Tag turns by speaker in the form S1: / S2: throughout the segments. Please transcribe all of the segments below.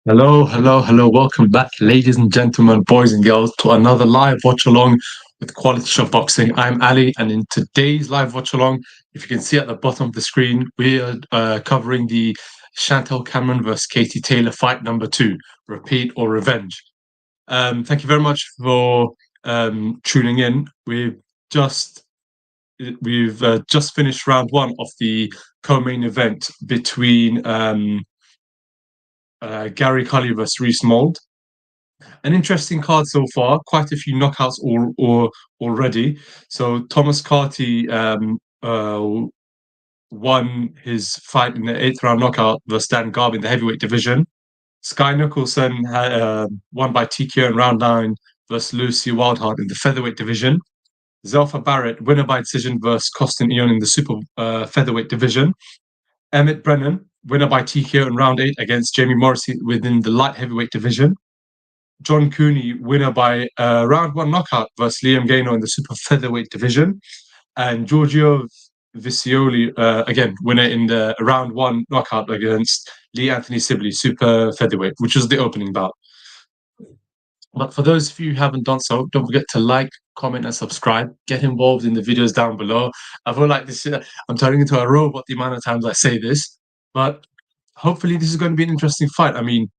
S1: Hello, hello, hello. Welcome back, ladies and gentlemen, boys and girls, to another live watch along with Quality Shot Boxing. I'm Ali, and in today's live watch along, if you can see at the bottom of the screen, we are covering the Chantelle Cameron versus Katie Taylor fight number 2, Repeat or Revenge. Thank you very much for tuning in. Just just finished round 1 of the co-main event between Gary Cully versus Reese Mould. An interesting card so far. Quite a few knockouts already. So Thomas Carty won his fight in the 8th round knockout versus Dan Garb in the heavyweight division. Sky Nicholson won by TKO in round 9 versus Lucy Wildheart in the featherweight division. Zelfa Barrett, winner by decision versus Costin Eon in the super featherweight division. Emmett Brennan, winner by TKO in round 8 against Jamie Morrissey within the light heavyweight division. John Cooney, winner by round 1 knockout versus Liam Gaynor in the super featherweight division. And Giorgio Visioli, again, winner in the round 1 knockout against Lee Anthony Sibley, super featherweight, which was the opening bout. But for those of you who haven't done so, don't forget to like, comment, and subscribe. Get involved in the videos down below. I feel like this I'm turning into a robot the amount of times I say this. But hopefully this is going to be an interesting fight. I mean,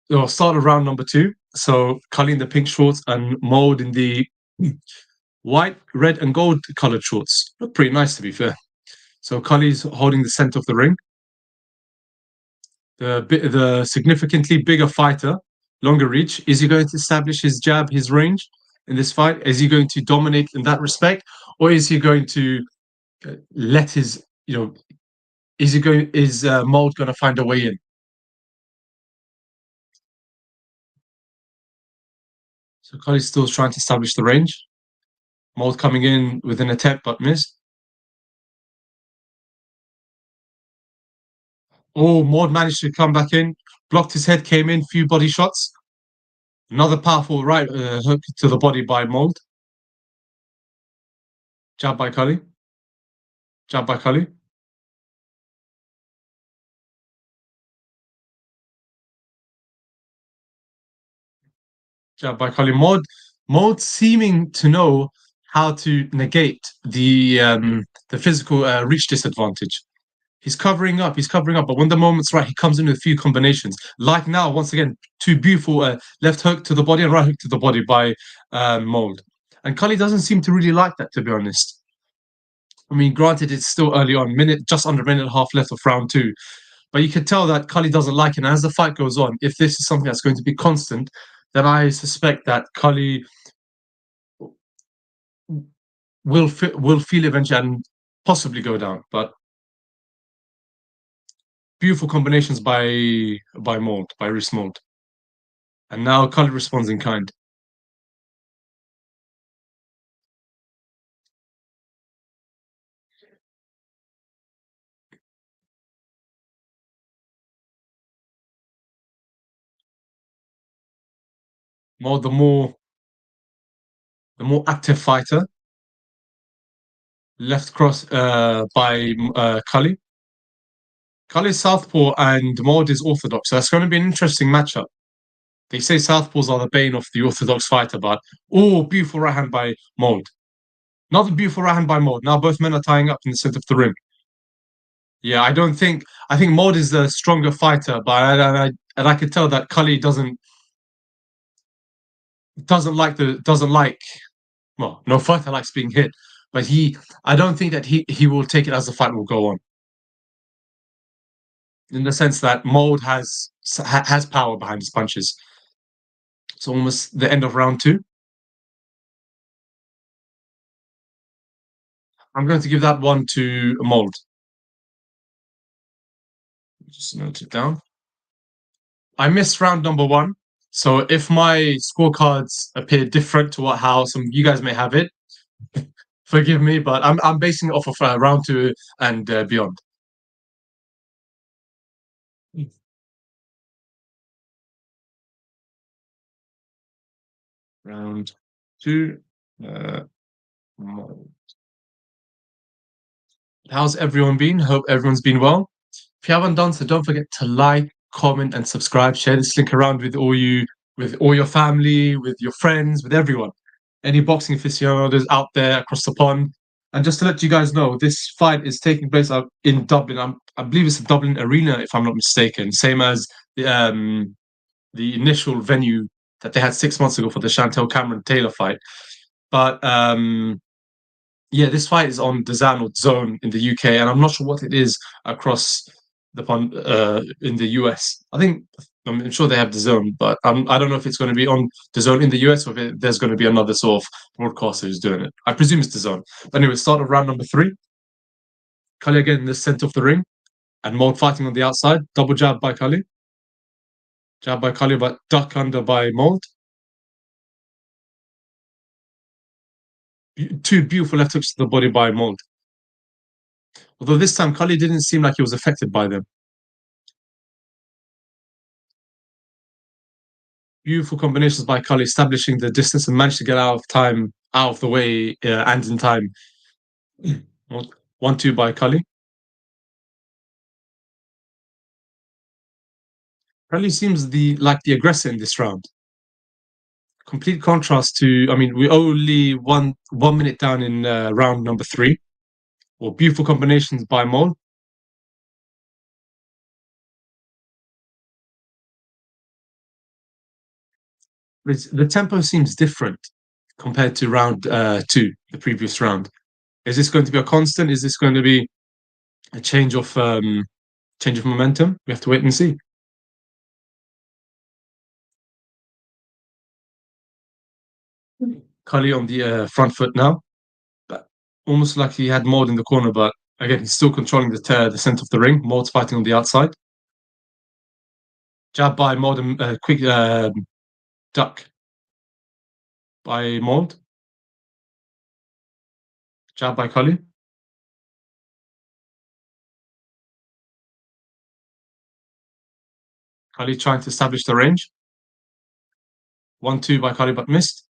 S1: we'll start of round number 2. So Cully in the pink shorts and Mould in the white, red, and gold colored shorts. Look pretty nice, to be fair. So Cully's holding the center of the ring. The significantly bigger fighter, longer reach. Is he going to establish his jab, his range in this fight? Is he going to dominate in that respect, or is he going to let his, is Mould going to find a way in? So Cully's still trying to establish the range. Mould coming in with an attempt but missed. Oh, Mould managed to come back in, blocked his head, came in, few body shots. Another powerful right hook to the body by Mould. Jab by Cully. Jab by Cully. Jab by Cully. Mould seeming to know how to negate the physical reach disadvantage. He's covering up, but when the moment's right, he comes in with a few combinations. Like now, once again, two beautiful left hook to the body and right hook to the body by Mould. And Cully doesn't seem to really like that, to be honest. I mean, granted, it's still early on, just under a minute and a half left of round 2. But you could tell that Cully doesn't like it. And as the fight goes on, if this is something that's going to be constant, then I suspect that Cully will feel eventually and possibly go down. But beautiful combinations by Reese Mould. And now Cully responds in kind. The more active fighter. Left cross by Cully. Cully's southpaw and Mould is orthodox. So that's going to be an interesting matchup. They say southpaws are the bane of the orthodox fighter, but beautiful right hand by Mould. Another beautiful right hand by Mould. Now both men are tying up in the center of the ring. Yeah, I think Mould is the stronger fighter, but I could tell that Cully doesn't like. Well, no fighter likes being hit, but I don't think that he will take it as the fight will go on. In the sense that Mould has power behind his punches. It's almost the end of round 2. I'm going to give that one to Mould. Just note it down. I missed round number 1, so if my scorecards appear different to how some of you guys may have it, forgive me, but I'm basing it off of round 2 and beyond. Round 2. How's everyone been? Hope everyone's been well. If you haven't done so, don't forget to like, comment, and subscribe. Share this link around with all your family, with your friends, with everyone. Any boxing aficionados out there across the pond. And just to let you guys know, this fight is taking place up in Dublin. I believe it's a Dublin Arena, if I'm not mistaken. Same as the initial venue that they had 6 months ago for the Chantelle Cameron Taylor fight. But yeah, this fight is on DAZN or DAZN in the UK, and I'm not sure what it is across the pond in the US. I'm sure they have DAZN, but I don't know if it's going to be on DAZN in the US or if there's going to be another sort of broadcaster who's doing it. I presume it's DAZN. But anyway, start of round number 3. Kali again in the center of the ring, and Mold fighting on the outside. Double jab by Kali. Jab by Kali, but duck under by Mold. Two beautiful left hooks to the body by Mold. Although this time Kali didn't seem like he was affected by them. Beautiful combinations by Kali, establishing the distance and managed to get out of the way, and in time. 1-2 by Kali. Kali seems like the aggressor in this round. Complete contrast to, we're only one minute down in round number 3. Or beautiful combinations by Mold. The tempo seems different compared to round 2, the previous round. Is this going to be a constant? Is this going to be a change of momentum? We have to wait and see. Kali on the front foot now, but almost like he had Mold in the corner, but again he's still controlling the center of the ring. Mold's fighting on the outside. Jab by Mold and quick duck by Mold. Jab by Kali. Kali trying to establish the range. 1-2 by Kali, but missed.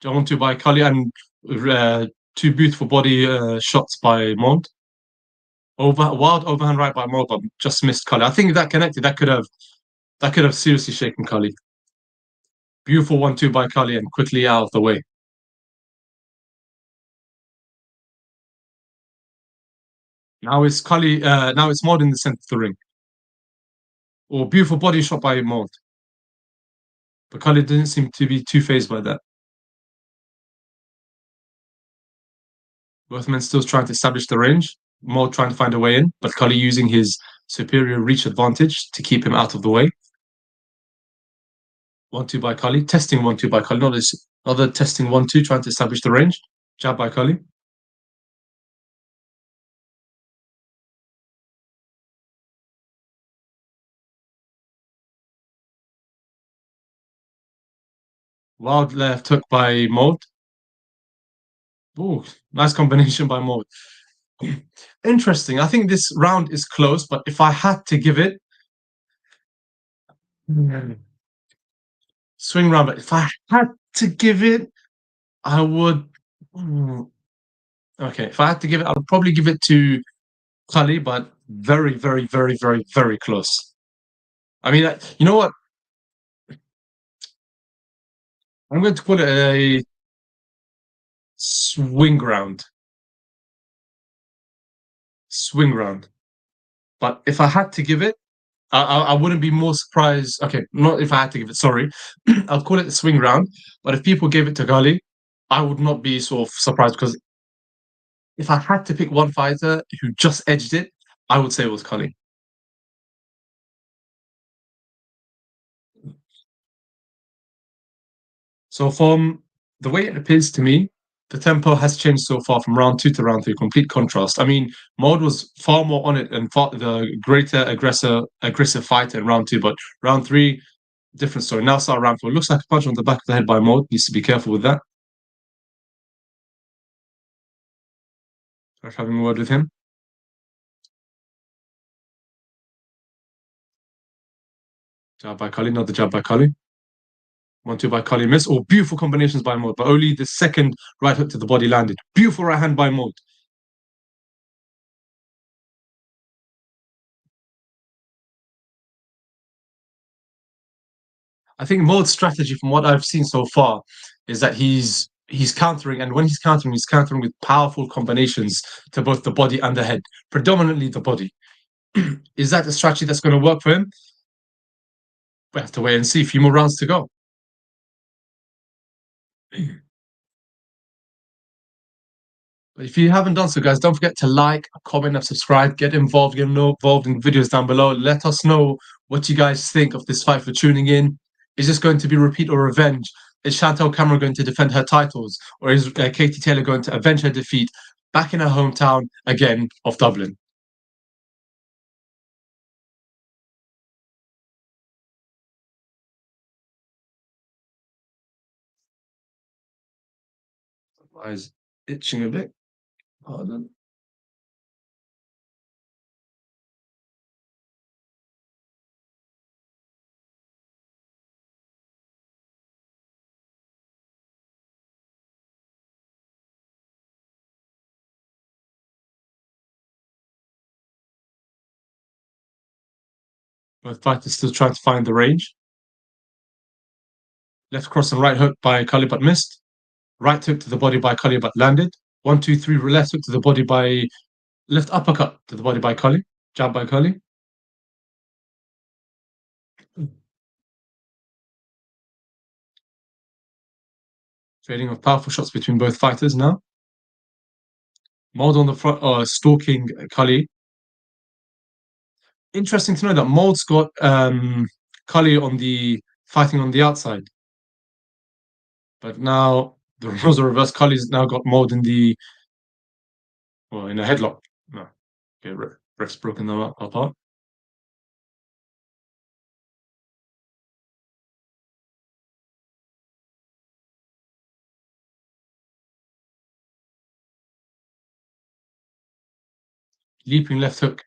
S1: 1-2 by Kali, and two beautiful body shots by Mold. Wild overhand right by Mold, but just missed Kali. I think that connected. That could have seriously shaken Kali. Beautiful 1-2 by Kali, and quickly out of the way. Now it's Kali. Now it's Mold in the center of the ring. Or beautiful body shot by Mold. But Kali didn't seem to be too phased by that. Both men still trying to establish the range. Mold trying to find a way in, but Kali using his superior reach advantage to keep him out of the way. 1-2 by Kali. Testing 1-2 by Kali. Not this other testing 1-2, trying to establish the range. Jab by Kali. Wild left hook by Mold. Ooh, nice combination by Mold. Interesting. I think this round is close, but if I had to give it swing round, but if I had to give it, I would. Okay, if I had to give it, I would probably give it to Kali, but very, very, very, very, very close. I mean, you know what? I'm going to call it a swing round. Swing round. But if I had to give it, I wouldn't be more surprised. Okay, not if I had to give it, sorry. I'll call it a swing round. But if people gave it to Kali, I would not be sort of surprised, because if I had to pick one fighter who just edged it, I would say it was Kali. So from the way it appears to me, the tempo has changed so far from round 2 to round 3. Complete contrast. I mean, Mold was far more on it and far the greater aggressive fighter in round 2, but round 3, different story. Now start round 4. Looks like a punch on the back of the head by Mold. Needs to be careful with that. Having a word with him. Jab by Kali, not the jab by Kali. 1-2 by Kali, miss. Oh, beautiful combinations by Mold, but only the second right hook to the body landed. Beautiful right hand by Mold. I think Mold's strategy, from what I've seen so far, is that he's countering, and when he's countering with powerful combinations to both the body and the head, predominantly the body. Is that a strategy that's going to work for him? We have to wait and see. A few more rounds to go. But if you haven't done so, guys, don't forget to like, comment, and subscribe. Get involved. Get involved in the videos down below. Let us know what you guys think of this fight for tuning in. Is this going to be repeat or revenge? Is Chantelle Cameron going to defend her titles? Or is Katie Taylor going to avenge her defeat back in her hometown again of Dublin? My eyes itching a bit. Pardon. Both fighters still trying to find the range. Left cross and right hook by Cully but missed. Right hook to the body by Cully but landed. 1, 2, 3 left hook to the body by left uppercut to the body by Cully. Jab by Cully. Trading of powerful shots between both fighters now. Mold on the front, stalking Cully. Interesting to know that Mold's got Cully on the fighting on the outside. But now the rules are reversed. Cully's now got Mold in the in a headlock. No. Okay, ref's broken them apart. Leaping left hook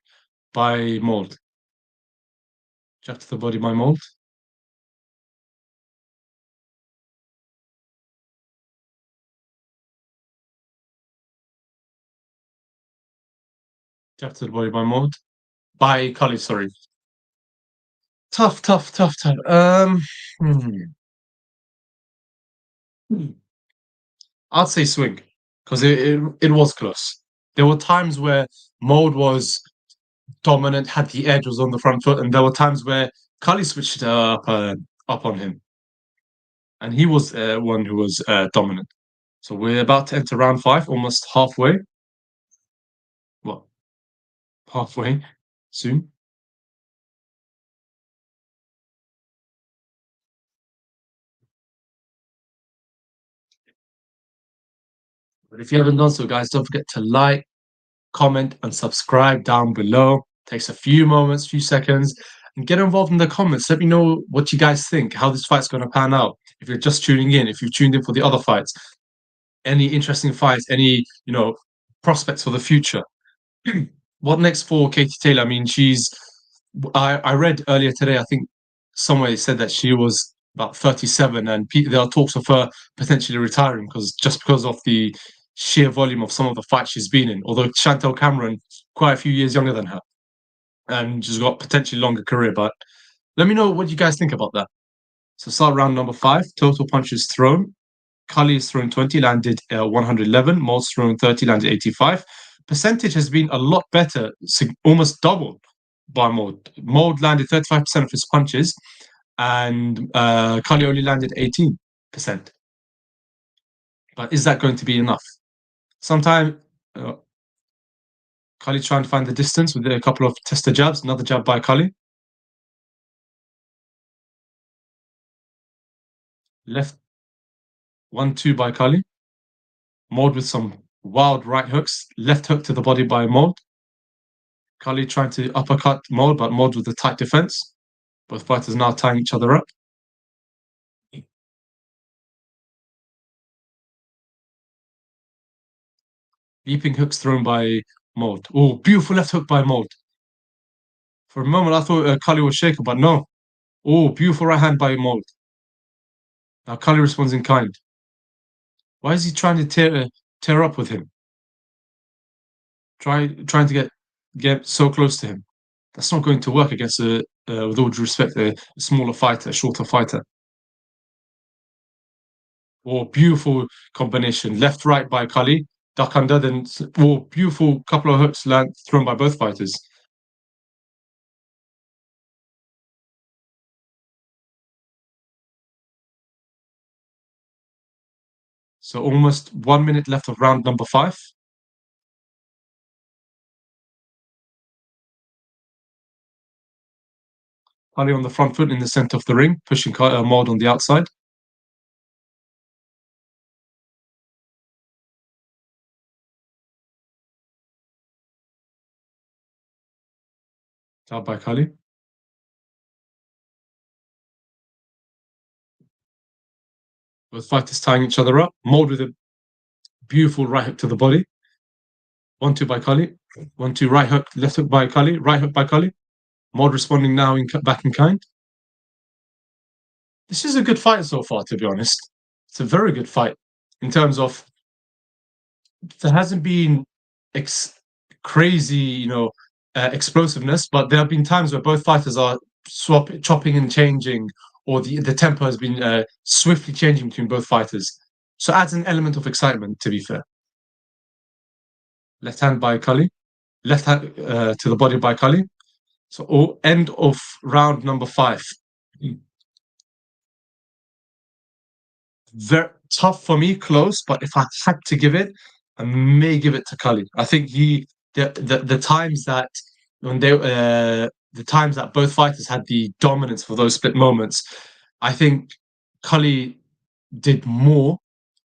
S1: by Mold. Jab to the body by Mold. Jab to the body by Mold. By Cully, sorry. Tough. I'd say swing because it was close. There were times where Mold was dominant, had the edge, was on the front foot, and there were times where Cully switched up on him, and he was one who was dominant. So we're about to enter round 5, almost halfway. Well, halfway soon. But if you haven't done so, guys, don't forget to like, comment, and subscribe down below. Takes a few moments, few seconds, and get involved in the comments. Let me know what you guys think, how this fight's going to pan out. If you're just tuning in, if you've tuned in for the other fights, any interesting fights, any prospects for the future. What next for Katie Taylor? I mean, I read earlier today, I think somewhere it said that she was about 37, and there are talks of her potentially retiring because of the sheer volume of some of the fights she's been in. Although Chantelle Cameron, quite a few years younger than her, and she's got potentially longer career. But let me know what you guys think about that. So start round number 5. Total punches thrown. Cully has thrown 20, landed 111. Mold's thrown 30, landed 85. Percentage has been a lot better, almost double by Mold. Mold landed 35% of his punches, and Cully only landed 18%. But is that going to be enough? Sometime Cully trying to find the distance with a couple of tester jabs. Another jab by Cully. Left 1-2 by Cully. Mold with some wild right hooks. Left hook to the body by Mold. Cully trying to uppercut Mold, but Mold with the tight defense. Both fighters now tying each other up. Leaping hooks thrown by Mold. Oh, beautiful left hook by Mold. For a moment, I thought Cully was shaken, but no. Oh, beautiful right hand by Mold. Now Cully responds in kind. Why is he trying to tear up with him? Trying to get so close to him. That's not going to work against with all due respect, a smaller fighter, a shorter fighter. Oh, beautiful combination. Left, right by Kali. Duck under, then beautiful couple of hooks thrown by both fighters. So almost 1 minute left of round number 5. Kali on the front foot in the center of the ring, pushing Maud on the outside. Jab by Kali. Both fighters tying each other up. Maud with a beautiful right hook to the body. 1-2 by Kali. 1-2 right hook, left hook by Kali. Right hook by Kali. Maud responding now back in kind. This is a good fight so far, to be honest. It's a very good fight in terms of there hasn't been crazy, explosiveness, but there have been times where both fighters are chopping and changing, or the tempo has been swiftly changing between both fighters. So it adds an element of excitement, to be fair. Left hand by Kali, left hand to the body by Kali. So end of round number 5. Very tough for me, close, but if I had to give it, I may give it to Kali. I think the times that when they the times that both fighters had the dominance for those split moments, I think Kali did more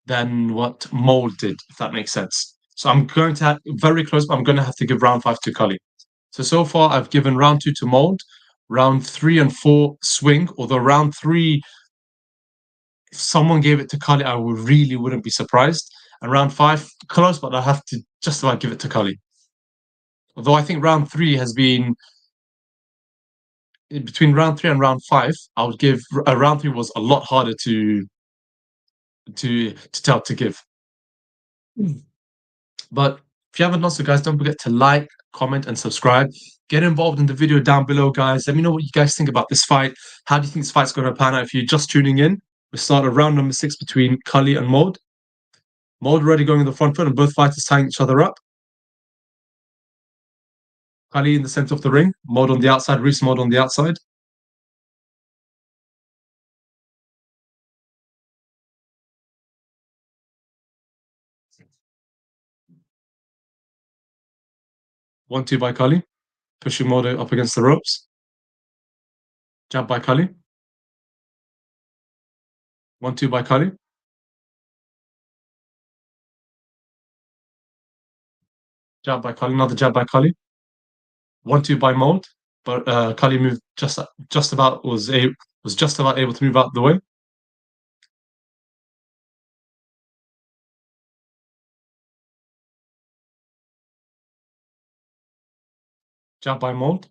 S1: than what Mold did, if that makes sense. So I'm going to have very close, but I'm going to have to give round 5 to Kali. So far I've given round 2 to Mold, round 3 and 4 swing, although round 3 if someone gave it to Kali, I really wouldn't be surprised. And round 5, close, but I have to just about give it to Kali. Although I think round 3 has been between round 3 and round 5. I would give round 3 was a lot harder to give. But if you haven't done so, guys, don't forget to like, comment, and subscribe. Get involved in the video down below, guys. Let me know what you guys think about this fight. How do you think this fight's going to pan out? If you're just tuning in, we start at round number 6 between Kali and Maud. Maud already going in the front foot, and both fighters tying each other up. Kali in the center of the ring, Maud on the outside, Reese Maud on the outside. One, two by Kali, pushing Maud up against the ropes. Jab by Kali. 1-2 by Kali. Jab by Kali, another jab by Kali. 1-2 by Maud, but Kali moved just about was just about able to move out of the way. Jab by Maud.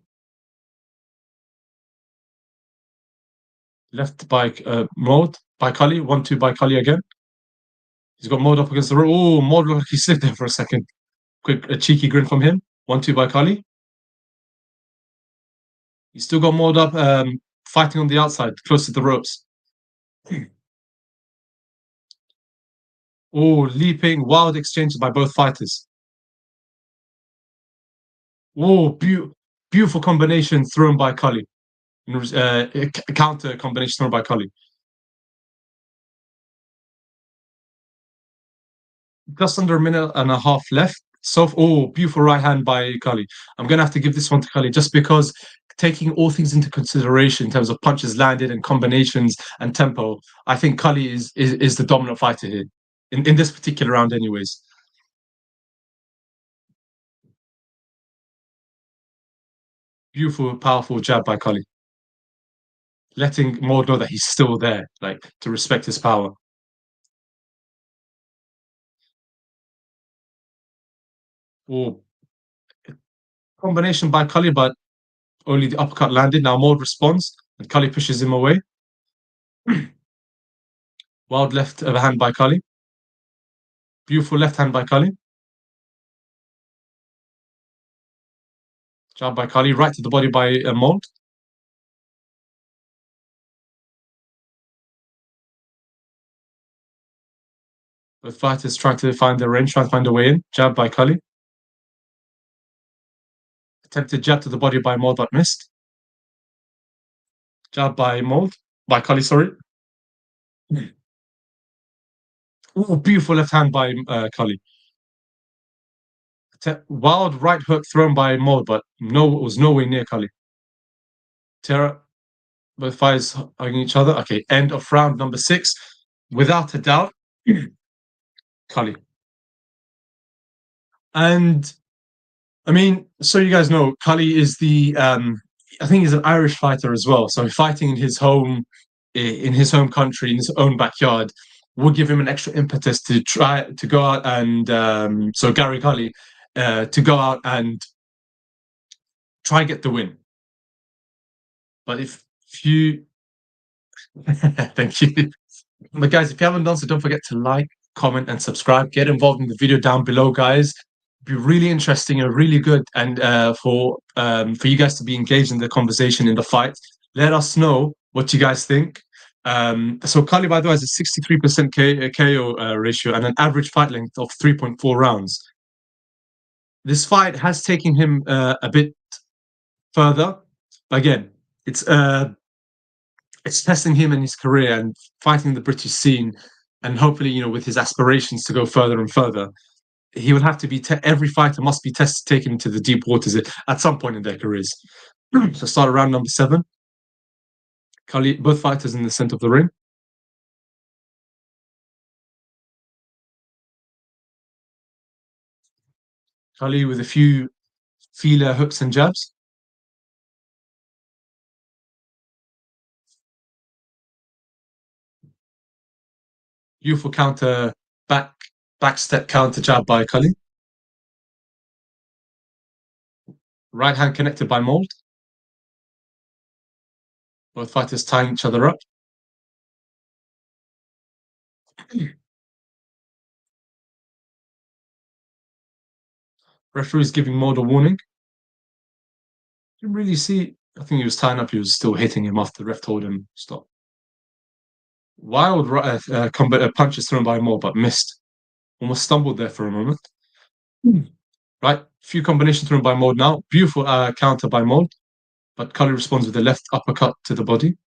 S1: Left by Maud by Kali. 1-2 by Kali again. He's got Maud up against the rope. Oh, Maud looked like he slipped there for a second. Quick, a cheeky grin from him. 1-2 by Kali. He's still got Maud up, fighting on the outside, close to the ropes. Oh, leaping, wild exchanges by both fighters. Oh, beautiful combination thrown by Kali. Counter combination thrown by Kali. Just under a minute and a half left. Beautiful right hand by Kali. I'm going to have to give this one to Kali just because taking all things into consideration in terms of punches landed and combinations and tempo, I think Kali is the dominant fighter here in this particular round anyways. Beautiful, powerful jab by Kali. Letting Maud know that he's still there, like to respect his power. Oh, combination by Kali, but only the uppercut landed. Now Maud responds, and Kali pushes him away. Wild left hand by Kali. Beautiful left hand by Kali. Jab by Kali, right to the body by Maud. Both fighters trying to find their range, trying to find a way in. Jab by Cully. Attempted jab to the body by Mold, but missed. Jab by Mold. By Cully, sorry. Oh, beautiful left hand by Cully. Wild right hook thrown by Mold, but no, it was nowhere near Cully. Terra, both fighters hugging each other. Okay, end of round number 6. Without a doubt, Cully. And I mean, so you guys know, Cully is the I think he's an Irish fighter as well. So fighting in his home country, in his own backyard, will give him an extra impetus to try to go out and so Gary Cully to go out and try and get the win. But if you thank you. But guys, if you haven't done so, don't forget to like, comment, and subscribe. Get involved in the video down below, guys. Be really interesting and really good, and for you guys to be engaged in the conversation in the fight. Let us know what you guys think. So Kali, by the way, has a 63% KO ratio and an average fight length of 3.4 rounds. This fight has taken him a bit further. Again, it's testing him in his career and fighting the British scene, and hopefully, with his aspirations to go further and further, he would have to be. Every fighter must be taken into the deep waters at some point in their careers. So start around number 7. Kali, both fighters in the center of the ring. Kali with a few feeler hooks and jabs. Beautiful counter back step counter jab by Kali. Right hand connected by Mold. Both fighters tying each other up. Referee is giving Mold a warning. You didn't really see. I think he was tying up. He was still hitting him after the ref told him stop. Wild punches thrown by Mold, but missed. Almost stumbled there for a moment. Right, few combinations thrown by Mold now. Beautiful counter by Mold, but Cully responds with a left uppercut to the body.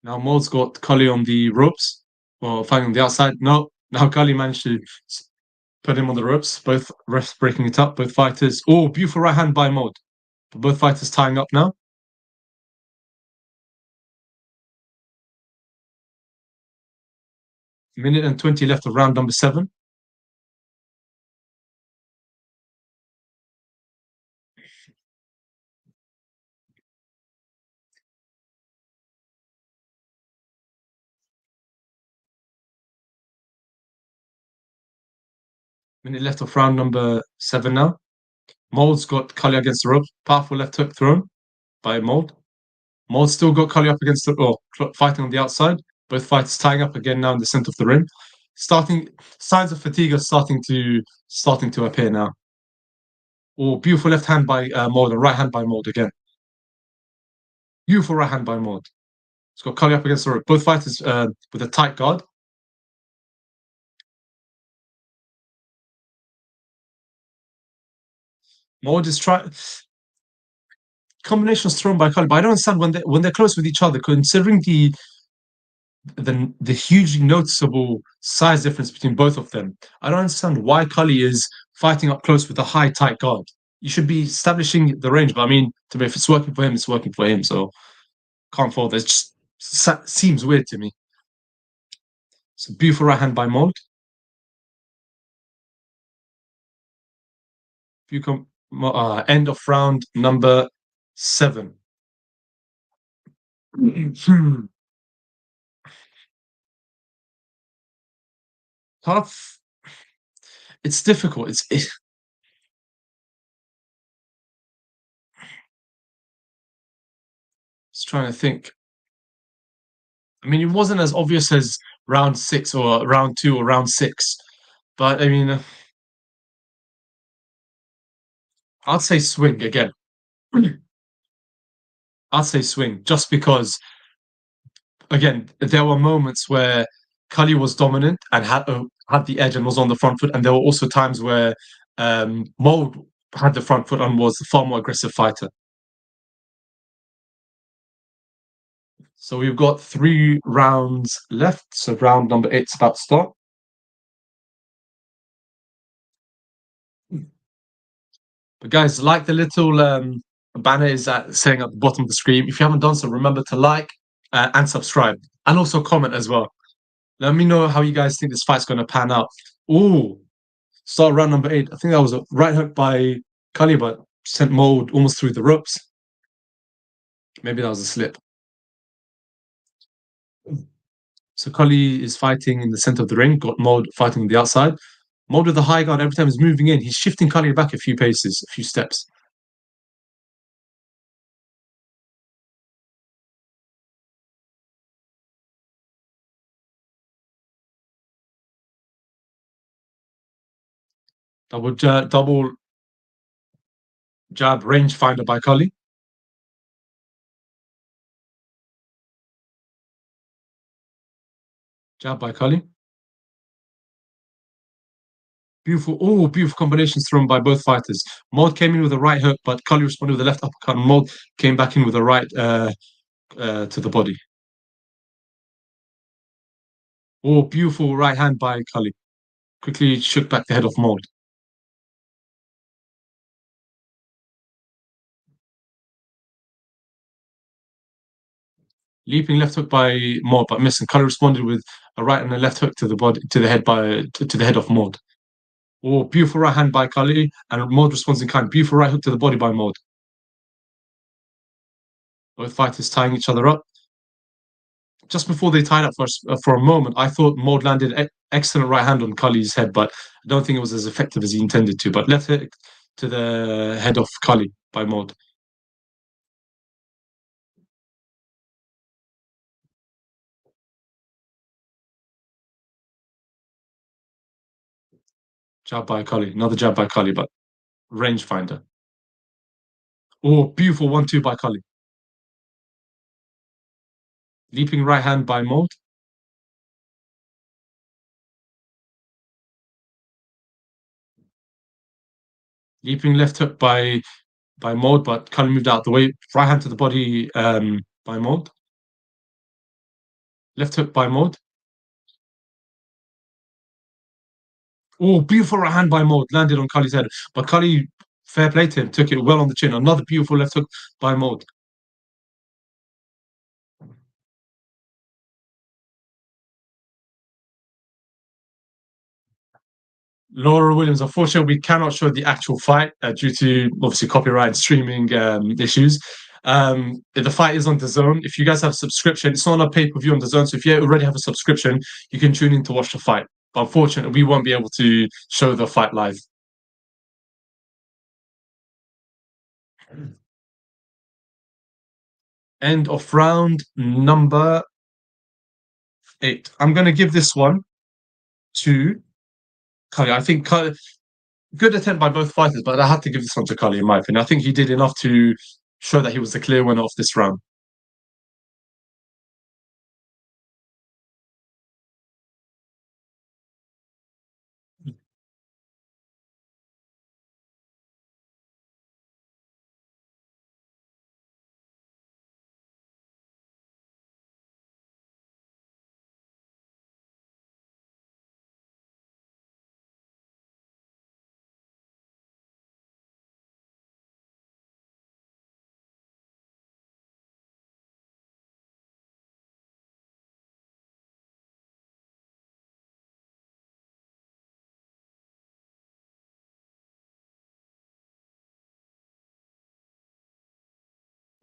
S1: Now Mold's got Cully on the ropes, or fighting on the outside. No, now Cully managed to put him on the ropes. Both refs breaking it up. Both fighters. Oh, beautiful right hand by Mold. Both fighters tying up now. Minute and 20 left of round number 7. Minute left of round number 7 now. Mold's got Cully against the rope. Powerful left hook thrown by Mold. Mold still got Cully up against fighting on the outside. Both fighters tying up again now in the center of the ring. Signs of fatigue are starting to appear now. Oh, beautiful left hand by Mold and right hand by Mold again. Beautiful right hand by Mold. It's got Cully up against the rope. Both fighters with a tight guard. Mold is trying. Combinations thrown by Cully, but I don't understand when they're close with each other, considering the hugely noticeable size difference between both of them. I don't understand why Cully is fighting up close with a high, tight guard. You should be establishing the range, but I mean, to me, if it's working for him, it's working for him. So can't fault. It just seems weird to me. It's a beautiful right hand by Mold. End of round number 7. Tough. It's difficult. It's trying to think. I mean, it wasn't as obvious as round 6 or round 2 or round 6, but I mean, I'd say swing again. I'd say swing just because, again, there were moments where Cully was dominant and had the edge and was on the front foot, and there were also times where Mold had the front foot and was a far more aggressive fighter. So we've got 3 rounds left. So round number 8's about to start. But guys, like the little banner is saying at the bottom of the screen. If you haven't done so, remember to like and subscribe, and also comment as well. Let me know how you guys think this fight's going to pan out. Ooh, start round number 8. I think that was a right hook by Cully, but sent Mold almost through the ropes. Maybe that was a slip. So Cully is fighting in the center of the ring, got Mold fighting on the outside. Mold with the high guard every time he's moving in. He's shifting Cully back a few paces, a few steps. Double jab rangefinder by Cully. Jab by Cully. Beautiful combinations thrown by both fighters. Mold came in with a right hook, but Cully responded with a left uppercut. And Mold came back in with a right to the body. Beautiful right hand by Cully. Quickly shook back the head of Mold. Leaping left hook by Mold, but missing. Cully responded with a right and a left hook to the body, to the head to the head of Mold. Beautiful right hand by Cully, and Mold responds in kind. Beautiful right hook to the body by Mold. Both fighters tying each other up. Just before they tied up for a moment, I thought Mold landed excellent right hand on Cully's head, but I don't think it was as effective as he intended to. But left hook to the head of Cully by Mold. Jab by Cully. Another jab by Cully, but rangefinder. Beautiful 1-2 by Cully. Leaping right hand by Mold. Leaping left hook by Mold, but Cully moved out the way. Right hand to the body by Mold. Left hook by Mold. Beautiful right hand by Mold. Landed on Cully's head. But Cully, fair play to him, took it well on the chin. Another beautiful left hook by Mold. Laura Williams, unfortunately, we cannot show the actual fight due to obviously copyright and streaming issues. The fight is on DAZN. If you guys have a subscription, it's not on a pay-per-view on DAZN. So if you already have a subscription, you can tune in to watch the fight. But unfortunately, we won't be able to show the fight live. End of round number 8. I'm going to give this one to Cully. I think good attempt by both fighters, but I had to give this one to Cully, in my opinion. I think he did enough to show that he was the clear winner of this round.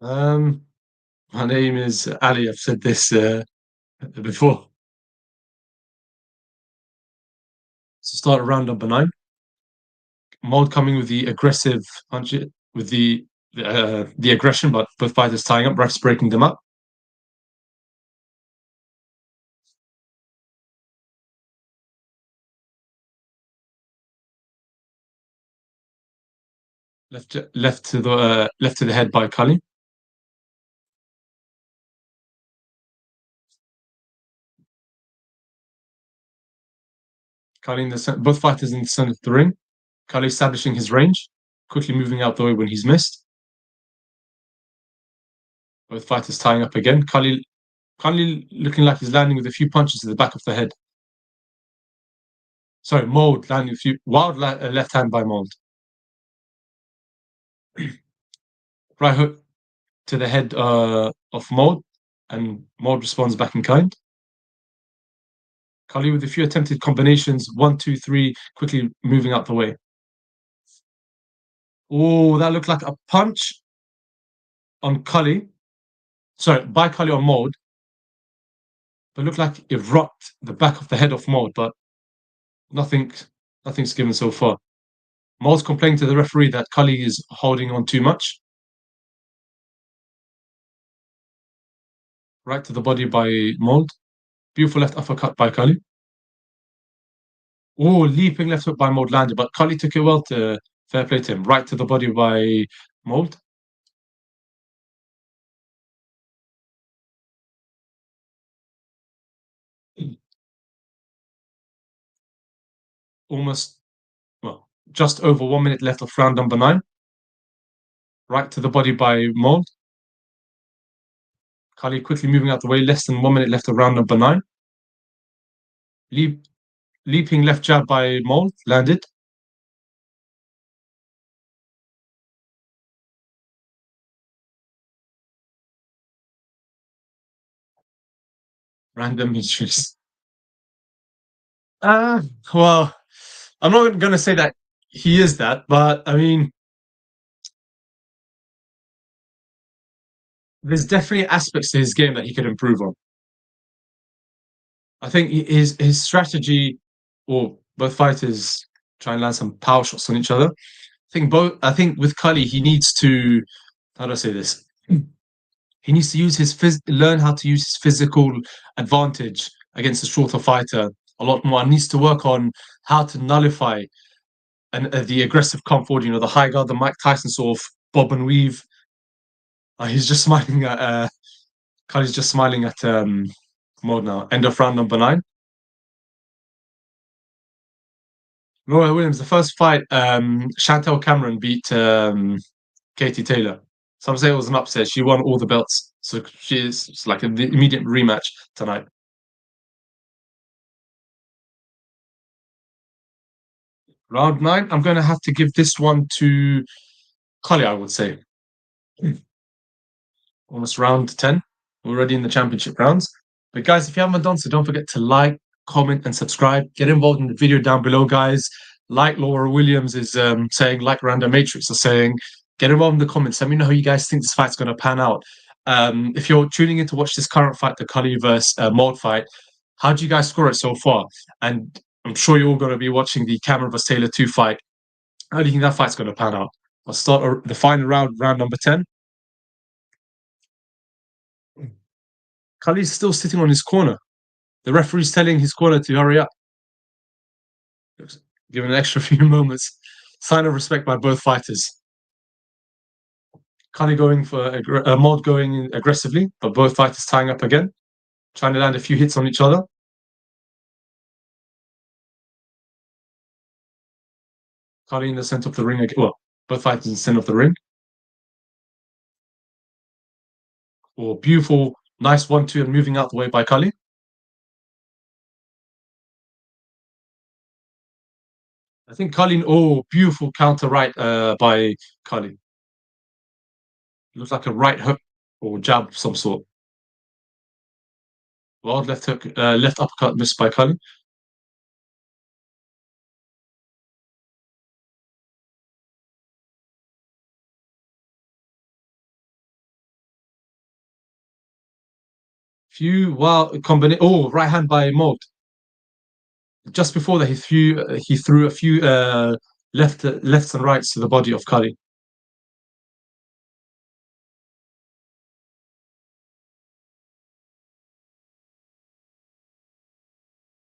S1: Um, my name is Ali. I've said this before. So start at round number 9. Mold coming with the aggressive punch, with the aggression, but both fighters tying up, refs breaking them up. left to the head by Cully. Cully in both fighters in the center of the ring. Cully establishing his range, quickly moving out the way when he's missed. Both fighters tying up again. Cully looking like he's landing with a few punches to the back of the head. Sorry, Mold landing a few wild left hand by Mold. Right hook to the head of Mold, and Mold responds back in kind. Cully with a few attempted combinations, 1, 2, 3, quickly moving out the way. Oh, that looked like a punch on Cully. Sorry, by Cully on Mold. But looked like it rocked the back of the head of Mold, but nothing's given so far. Mold's complaining to the referee that Cully is holding on too much. Right to the body by Mold. Beautiful left uppercut by Cully. Oh, leaping left hook by Mold landed, but Cully took it well. To fair play to him. Right to the body by Mold. Almost, well, just over 1 minute left of round number 9. Right to the body by Mold. Cully quickly moving out the way. Less than 1 minute left of round number 9. Leaping left jab by Mold landed. Random injuries. Well, I'm not going to say that he is that, but I mean, there's definitely aspects to his game that he could improve on. I think his strategy, or both fighters try and land some power shots on each other. I think with Cully, he needs to, how do I say this? He needs to use learn how to use his physical advantage against a shorter fighter a lot more, and needs to work on how to nullify the aggressive come forward, the high guard, the Mike Tyson sort of bob and weave. He's just smiling at Cully's just smiling at Mode now. End of round number 9. Roy Williams, the first fight, Chantelle Cameron beat Katie Taylor. Some say it was an upset. She won all the belts, so it's like an immediate rematch tonight. Round 9, I'm going to have to give this one to Cully, I would say. Almost round 10, already in the championship rounds. But guys, if you haven't done so, don't forget to like, comment, and subscribe. Get involved in the video down below, guys. Like Laura Williams is saying, like Random Matrix are saying, get involved in the comments. Let me know how you guys think this fight's going to pan out. If you're tuning in to watch this current fight, the Cully versus Mold fight, how do you guys score it so far? And I'm sure you're all going to be watching the Cameron versus Taylor 2 fight. How do you think that fight's going to pan out? I'll start the final round, round number 10. Cully's still sitting on his corner. The referee's telling his corner to hurry up. Give an extra few moments. Sign of respect by both fighters. Cully going for Mod going aggressively, but both fighters tying up again, trying to land a few hits on each other. Cully in the center of the ring. Well, both fighters in the center of the ring. Or beautiful, nice 1-2 and moving out the way by Cully. I think Cully. Oh, beautiful counter right by Cully. Looks like a right hook or jab of some sort. Wild left hook, left uppercut missed by Cully. Few wild combination. Oh, right hand by Mold. Just before that, he threw a few lefts and rights to the body of Cully.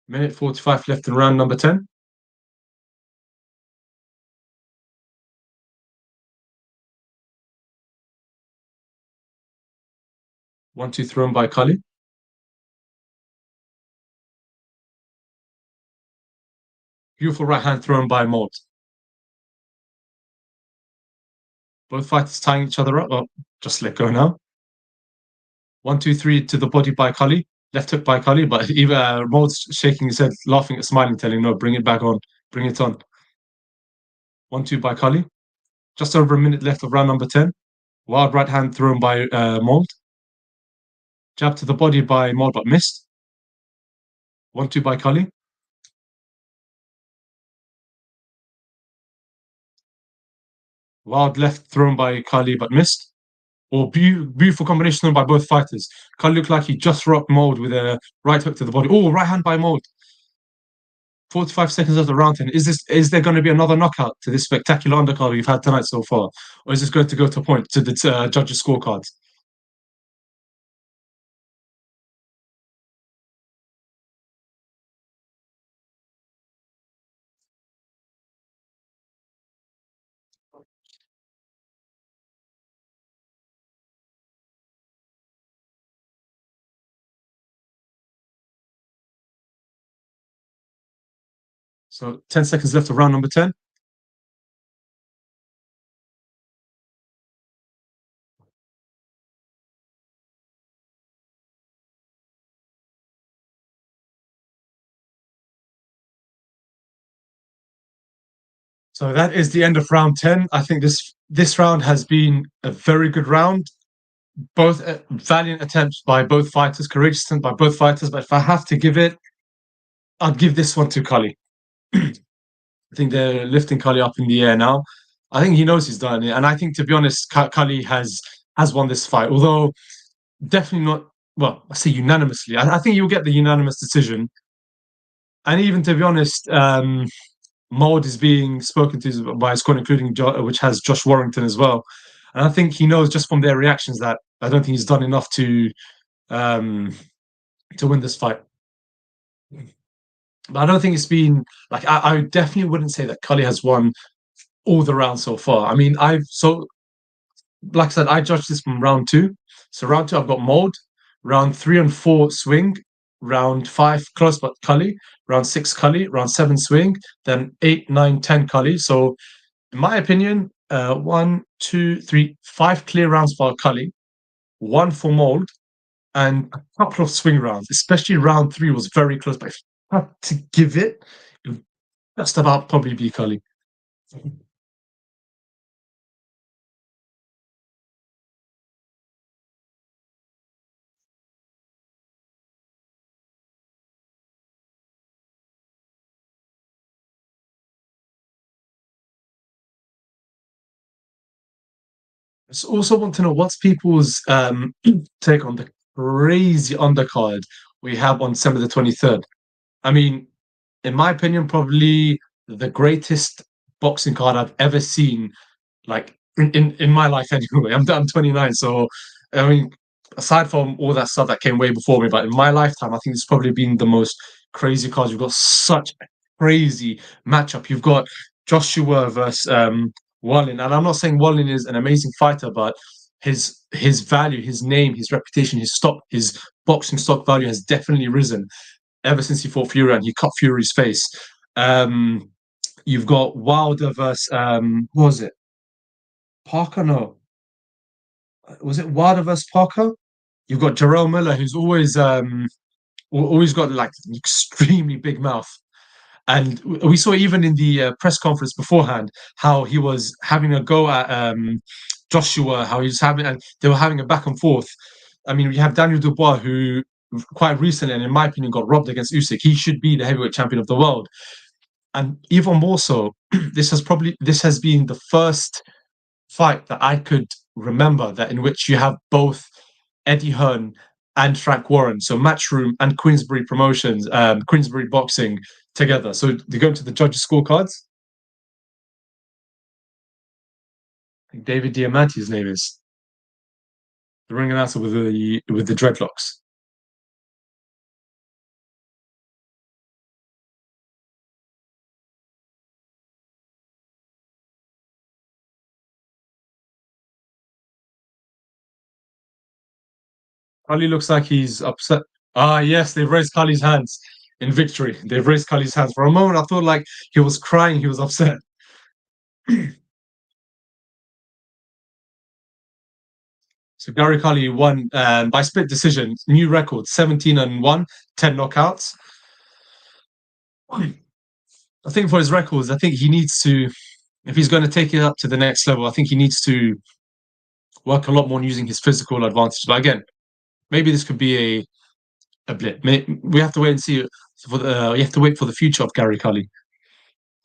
S1: Minute 45 left in round number 10. 1-2 thrown by Cully. Beautiful right hand thrown by Mold. Both fighters tying each other up. Oh, just let go now. 1-2-3 to the body by Cully. Left hook by Cully, but even Mold's shaking his head, laughing and smiling, telling no, bring it back on. Bring it on. 1-2 by Cully. Just over a minute left of round number 10. Wild right hand thrown by Mold. Jab to the body by Mold, but missed. 1-2 by Cully. Wild left thrown by Cully, but missed. Or beautiful combination thrown by both fighters. Cully looked like he just rocked Mold with a right hook to the body. Oh, right hand by Mold. 45 seconds of the round 10. Is there going to be another knockout to this spectacular undercard we've had tonight so far? Or is this going to go to point to the judges' scorecards? So 10 seconds left of round number 10. So that is the end of round 10. I think this round has been a very good round. Both valiant attempts by both fighters, courageous attempts by both fighters. But if I have to give it, I'd give this one to Cully. I think they're lifting Cully up in the air now. I think he knows he's done it, and I think, to be honest, Cully has won this fight. Although definitely not. Well, I say unanimously. I think you'll get the unanimous decision. And even, to be honest, Mold is being spoken to by his corner, including which has Josh Warrington as well. And I think he knows just from their reactions that I don't think he's done enough um, to win this fight. But I don't think it's been like I definitely wouldn't say that Cully has won all the rounds so far. I mean, like I said, I judged this from round two. So round two, I've got Mold. Round 3 and 4, Swing. Round 5, close but Cully. Round 6, Cully. Round 7, Swing. Then 8, 9, 10, Cully. So in my opinion, 1, 2, 3, 5 clear rounds for Cully, one for Mold, and a couple of swing rounds. Especially round 3 was very close. But if I had to give it would just about probably be Cully. I just also want to know what's people's take on the crazy undercard we have on December the 23rd. I mean, in my opinion, probably the greatest boxing card I've ever seen, like in my life anyway. I'm 29, so I mean, aside from all that stuff that came way before me, but in my lifetime, I think it's probably been the most crazy cards. You've got such a crazy matchup. You've got Joshua versus Wallin, and I'm not saying Wallin is an amazing fighter, but his value, his name, his reputation, his boxing stock value has definitely risen ever since he fought Fury and he cut Fury's face. Um, you've got Wilder versus what was it? Parker? No, was it Wilder versus Parker? You've got Jerome Miller, who's always got like an extremely big mouth. And we saw even in the press conference beforehand how he was having a go at Joshua, how he was having, and they were having a back and forth. I mean, we have Daniel Dubois, who quite recently, and in my opinion, got robbed against Usyk. He should be the heavyweight champion of the world. And even more so, this has been the first fight that I could remember that in which you have both Eddie Hearn and Frank Warren, so Matchroom and Queensbury Promotions, Queensbury Boxing together. So they go into the judges' scorecards. I think David Diamante, his name is the ring announcer with the dreadlocks. Kali looks like he's upset. Ah, yes, they've raised Kali's hands in victory. They've raised Kali's hands. For a moment, I thought like he was crying, he was upset. So Gary Kali won by split decision, new record, 17 and 1, 10 knockouts. I think for his records, I think he needs to, if he's going to take it up to the next level, I think he needs to work a lot more on using his physical advantage. But again, maybe this could be a blip. We have to wait and see. You have to wait for the future of Gary Cully.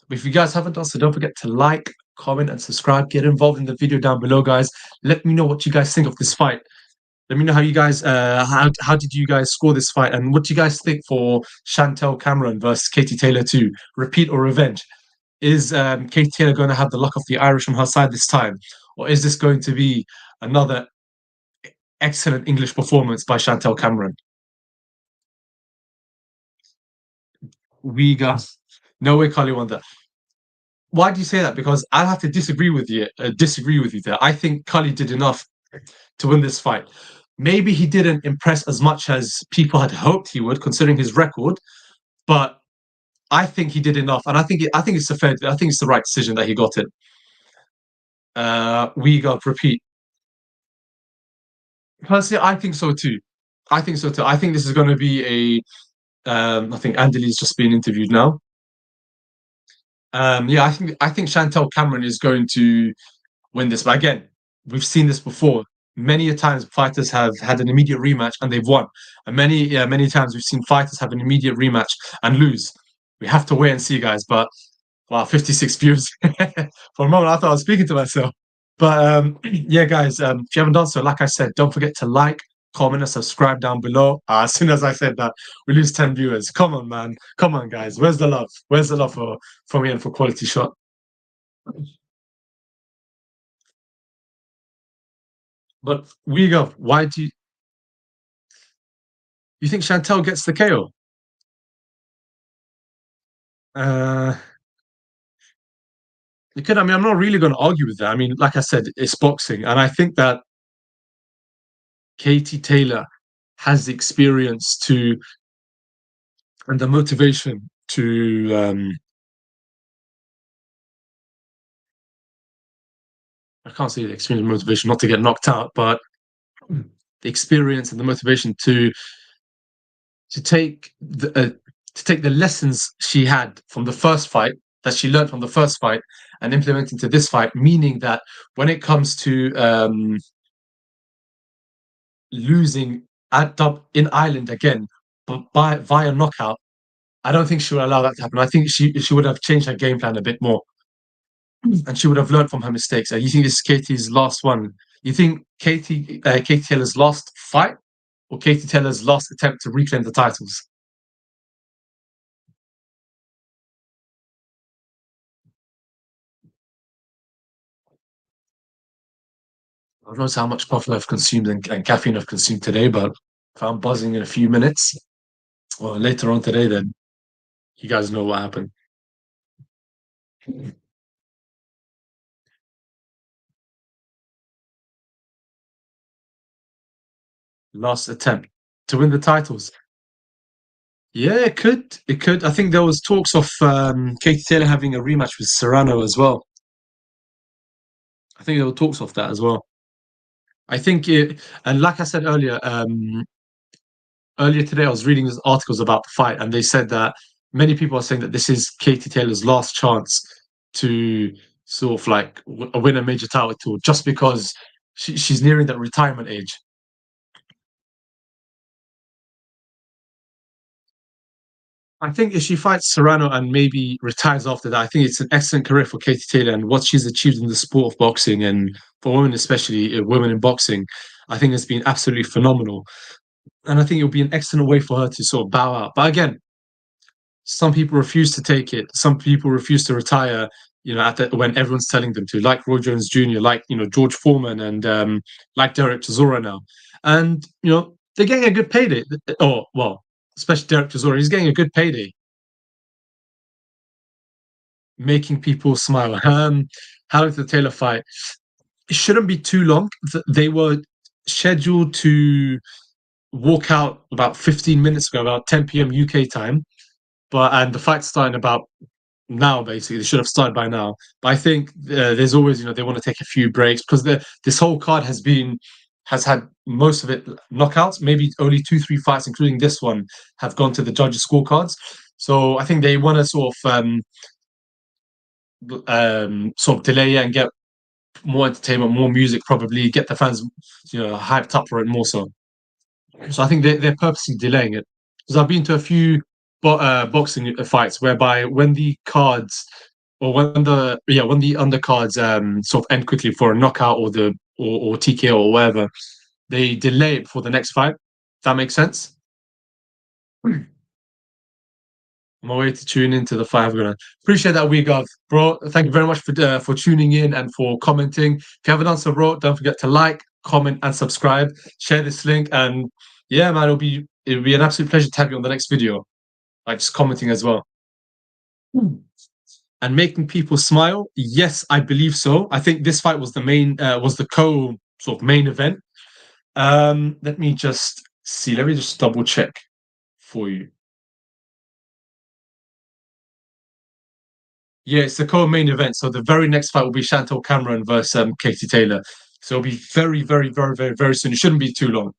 S1: But if you guys haven't done so, don't forget to like, comment, and subscribe. Get involved in the video down below, guys. Let me know what you guys think of this fight. Let me know how you guys how did you guys score this fight, and what do you guys think for Chantelle Cameron versus Katie Taylor 2? Repeat or revenge? Is Katie Taylor going to have the luck of the Irish on her side this time, or is this going to be another excellent English performance by Chantelle Cameron? We got no way Carly won that. Why do you say that? Because I have to disagree with you. Disagree with you there. I think Cully did enough to win this fight. Maybe he didn't impress as much as people had hoped he would, considering his record. But I think he did enough, and I think it's a fair. I think it's the right decision that he got it. We got repeat. Personally, I think so too. I think so too. I think this is going to be a. I think Andeli's just being interviewed now. Yeah, I think Chantelle Cameron is going to win this. But again, we've seen this before. Many a times fighters have had an immediate rematch and they've won. And many times we've seen fighters have an immediate rematch and lose. We have to wait and see, guys. But wow, 56 views. For a moment, I thought I was speaking to myself. But yeah, guys, if you haven't done so, like I said, don't forget to like, comment, and subscribe down below. As soon as I said that, we lose 10 viewers. Come on, man. Come on, guys. Where's the love? Where's the love for me and for Quality Shot? But we go. Why do you think Chantelle gets the KO? Uh, it could. I mean, I'm not really going to argue with that. I mean, like I said, it's boxing, and I think that Katie Taylor has the experience to and the motivation to. I can't say the experience and motivation not to get knocked out, but the experience and the motivation to take the lessons she had from the first fight, that she learned from the first fight, and implement into this fight. Meaning that when it comes to losing at in Ireland again, but via knockout, I don't think she would allow that to happen. I think she would have changed her game plan a bit more, and she would have learned from her mistakes. You think this is Katie's last one? You think Katie Taylor's last fight, or Katie Taylor's last attempt to reclaim the titles? I don't know how much coffee I've consumed and caffeine I've consumed today, but if I'm buzzing in a few minutes or later on today, then you guys know what happened. Last attempt to win the titles. Yeah, it could. It could. I think there was talks of Katie Taylor having a rematch with Serrano as well. I think there were talks of that as well. I think it, and like I said earlier today, I was reading these articles about the fight, and they said that many people are saying that this is Katie Taylor's last chance to sort of like win a major title, just because she's nearing that retirement age. I think if she fights Serrano and maybe retires after that, I think it's an excellent career for Katie Taylor and what she's achieved in the sport of boxing, and for women, especially women in boxing. I think it's been absolutely phenomenal. And I think it'll be an excellent way for her to sort of bow out. But again, some people refuse to take it. Some people refuse to retire, when everyone's telling them to, like Roy Jones Jr., like, George Foreman, and like Derek Chisora now. And, they're getting a good payday. Oh, well, especially Derek Chisora, he's getting a good payday, making people smile. How is the Taylor fight? It shouldn't be too long. They were scheduled to walk out about 15 minutes ago, about 10 p.m. UK time. And the fight's starting about now. Basically, they should have started by now. But I think there's always, they want to take a few breaks because this whole card has had most of it knockouts. Maybe only 2-3 fights, including this one, have gone to the judges' scorecards. So I think they want to sort of delay it and get more entertainment, more music, probably get the fans, hyped up for it more so. So I think they're purposely delaying it because I've been to a few boxing fights whereby when the cards or when the undercards sort of end quickly for a knockout or TKO or whatever, they delay it before the next fight. That makes sense. On my way to tune into the fight. Appreciate that, Wegav, bro. Thank you very much for tuning in and for commenting. If you haven't done so, bro, don't forget to like, comment, and subscribe. Share this link, and yeah, man, it'll be an absolute pleasure to have you on the next video. Like just commenting as well. And making people smile. Yes, I believe so. I think this fight was the co sort of main event. Let me just see. Let me just double check for you. Yeah, it's the co-main event. So the very next fight will be Chantelle Cameron versus Katie Taylor. So it'll be very, very, very, very, very soon. It shouldn't be too long.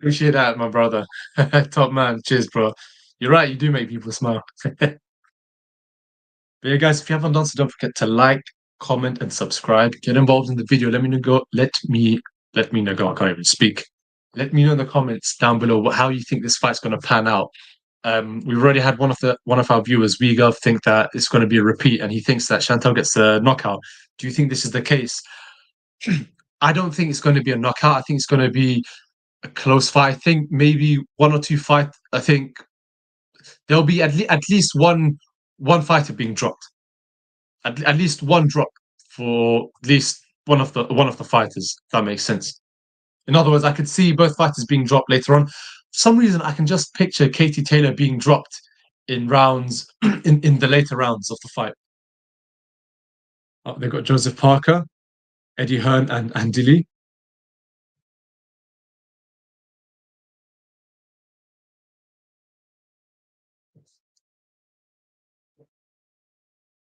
S1: Appreciate that, my brother. Top man. Cheers, bro. You're right. You do make people smile. But yeah, guys, if you haven't done so, don't forget to like, comment, and subscribe. Get involved in the video. Let me know. Let me know. I can't even speak. Let me know in the comments down below how you think this fight's going to pan out. We've already had one of our viewers, Viga, think that it's going to be a repeat, and he thinks that Chantelle gets a knockout. Do you think this is the case? I don't think it's going to be a knockout. I think it's going to be a close fight. I think maybe 1 or 2 fights. I think there'll be at least one fighter being dropped. At least one drop for at least one of the fighters. If that makes sense. In other words, I could see both fighters being dropped later on. For some reason, I can just picture Katie Taylor being dropped in rounds in the later rounds of the fight. They've got Joseph Parker, Eddie Hearn, and Andy Lee.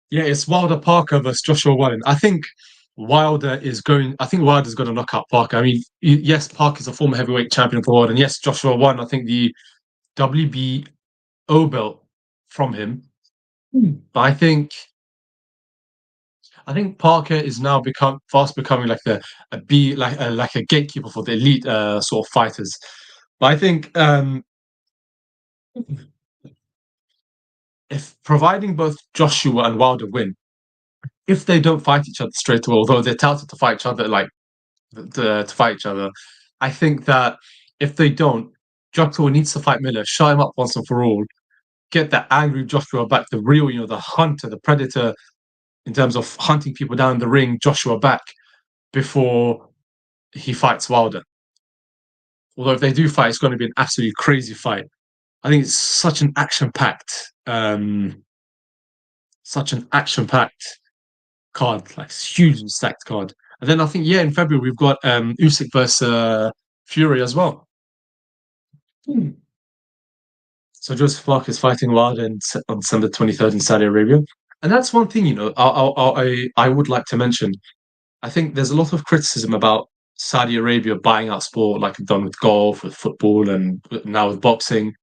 S1: Yeah, it's Wilder Parker versus Joshua Wallin. I think Wilder's going to knock out Parker. I mean, yes, Parker's a former heavyweight champion of the world, and yes, Joshua won, I think, the WBO belt from him. But I think Parker is now becoming like like a gatekeeper for the elite sort of fighters. But I think if providing both Joshua and Wilder win, if they don't fight each other straight away, although they're touted to fight each other, to fight each other, I think that if they don't, Joshua needs to fight Miller, shut him up once and for all, get that angry Joshua back, the real, the hunter, the predator, in terms of hunting people down in the ring, Joshua back before he fights Wilder. Although if they do fight, it's going to be an absolutely crazy fight. I think it's such an action-packed card, like hugely stacked card. And then I think, in February we've got Usyk versus Fury as well. So Joseph Parker is fighting Wilder on December 23rd in Saudi Arabia. And that's one thing, I would like to mention. I think there's a lot of criticism about Saudi Arabia buying out sport, like they've done with golf, with football, and now with boxing.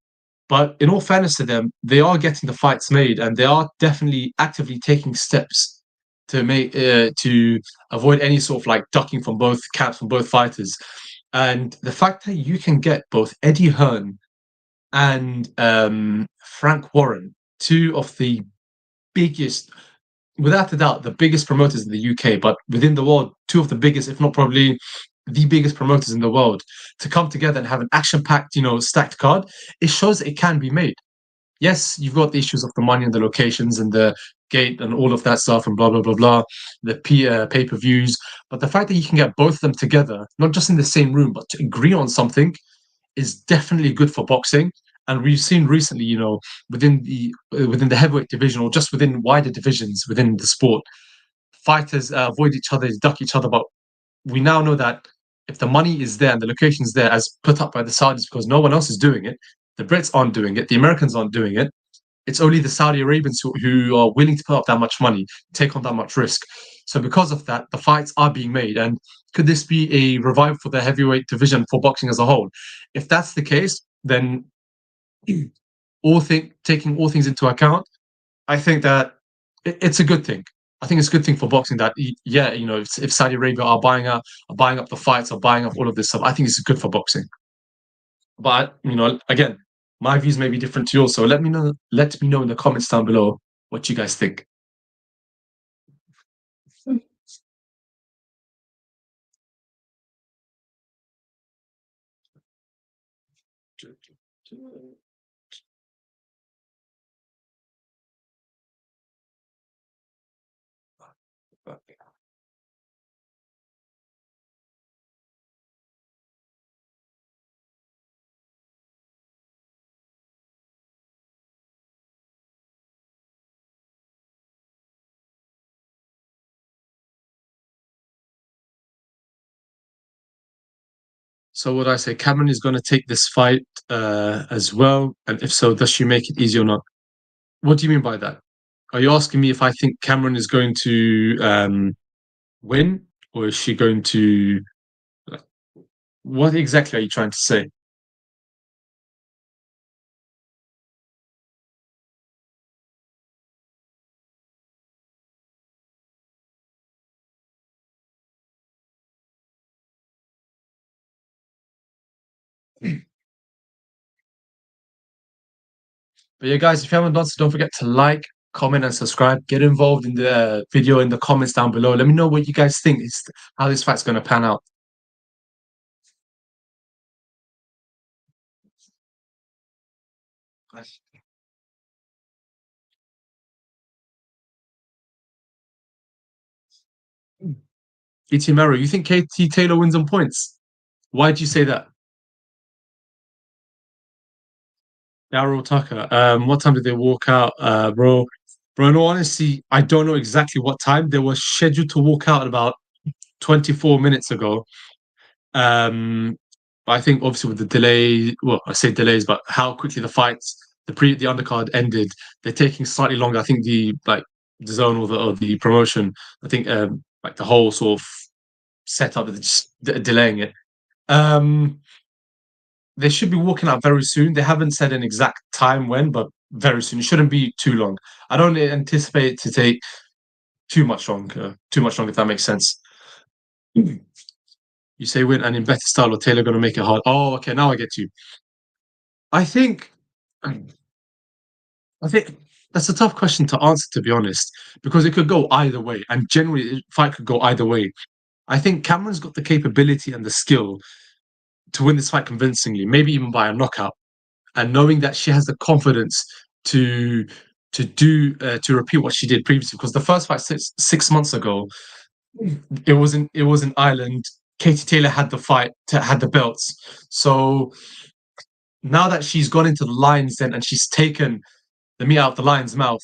S1: But in all fairness to them, they are getting the fights made, and they are definitely actively taking steps to avoid any sort of like ducking from both camps, from both fighters. And the fact that you can get both Eddie Hearn and Frank Warren, two of the biggest, without a doubt, the biggest promoters in the UK, but within the world, two of the biggest, if not probably the biggest promoters in the world, to come together and have an action-packed, stacked card, it shows that it can be made. Yes, you've got the issues of the money and the locations and the gate and all of that stuff and blah blah blah blah, the pay-per-views. But the fact that you can get both of them together, not just in the same room, but to agree on something, is definitely good for boxing. And we've seen recently, within the heavyweight division or just within wider divisions within the sport, fighters avoid each other, duck each other. But we now know that if the money is there and the location is there, as put up by the Saudis, because no one else is doing it, the Brits aren't doing it, the Americans aren't doing it. It's only the Saudi Arabians who are willing to put up that much money, take on that much risk. So because of that, the fights are being made. And could this be a revival for the heavyweight division for boxing as a whole? If that's the case, then taking all things into account, I think that it's a good thing. I think it's a good thing for boxing that, yeah, if Saudi Arabia are buying up the fights, are buying up all of this stuff, I think it's good for boxing. But again, my views may be different to yours. So let me know in the comments down below what you guys think. So would I say Cameron is going to take this fight as well? And if so, does she make it easy or not? What do you mean by that? Are you asking me if I think Cameron is going to win, or is she going to? What exactly are you trying to say? But yeah, guys, if you haven't done so, don't forget to like, comment, and subscribe. Get involved in the video in the comments down below. Let me know what you guys think is how this fight's going to pan out. KT Maro, you think KT Taylor wins on points? Why do you say that? Daryl Tucker. What time did they walk out, bro? Bro, in all honesty, I don't know exactly what time. They were scheduled to walk out about 24 minutes ago. Um, I think obviously with the delay, well, I say delays, but how quickly the undercard ended, they're taking slightly longer. I think the zone or the promotion, I think like the whole sort of setup is just delaying it. They should be walking out very soon. They haven't said an exact time when, but very soon. It shouldn't be too long. I don't anticipate it to take too much longer. Too much longer, if that makes sense. You say win and in better style, or Taylor going to make it hard? Oh, okay. Now I get you. I think, I think that's a tough question to answer, to be honest, because it could go either way, and generally, the fight could go either way. I think Cameron's got the capability and the skill to win this fight convincingly, maybe even by a knockout. And knowing that she has the confidence to to repeat what she did previously, because the first fight 6 months ago, it was in Ireland. Katie Taylor had the fight, had the belts. So now that she's gone into the lion's den and she's taken the meat out of the lion's mouth,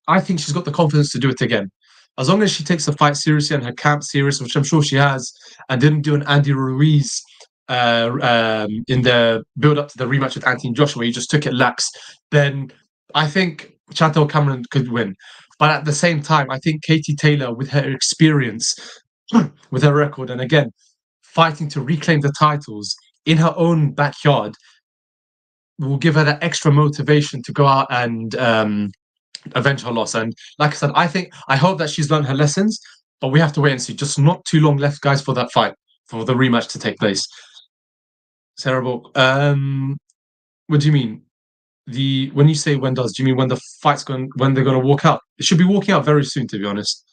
S1: I think she's got the confidence to do it again. As long as she takes the fight seriously and her camp serious, which I'm sure she has, and didn't do an Andy Ruiz in the build up to the rematch with Anthony Joshua, he just took it lax, then I think Chantelle Cameron could win. But at the same time, I think Katie Taylor, with her experience, with her record, and again, fighting to reclaim the titles in her own backyard, will give her that extra motivation to go out and avenge her loss. And like I said, I hope that she's learned her lessons, but we have to wait and see. Just not too long left, guys, for that fight, for the rematch to take place. Terrible. What do you mean? When you say do you mean when when they're gonna walk out? It should be walking out very soon, to be honest.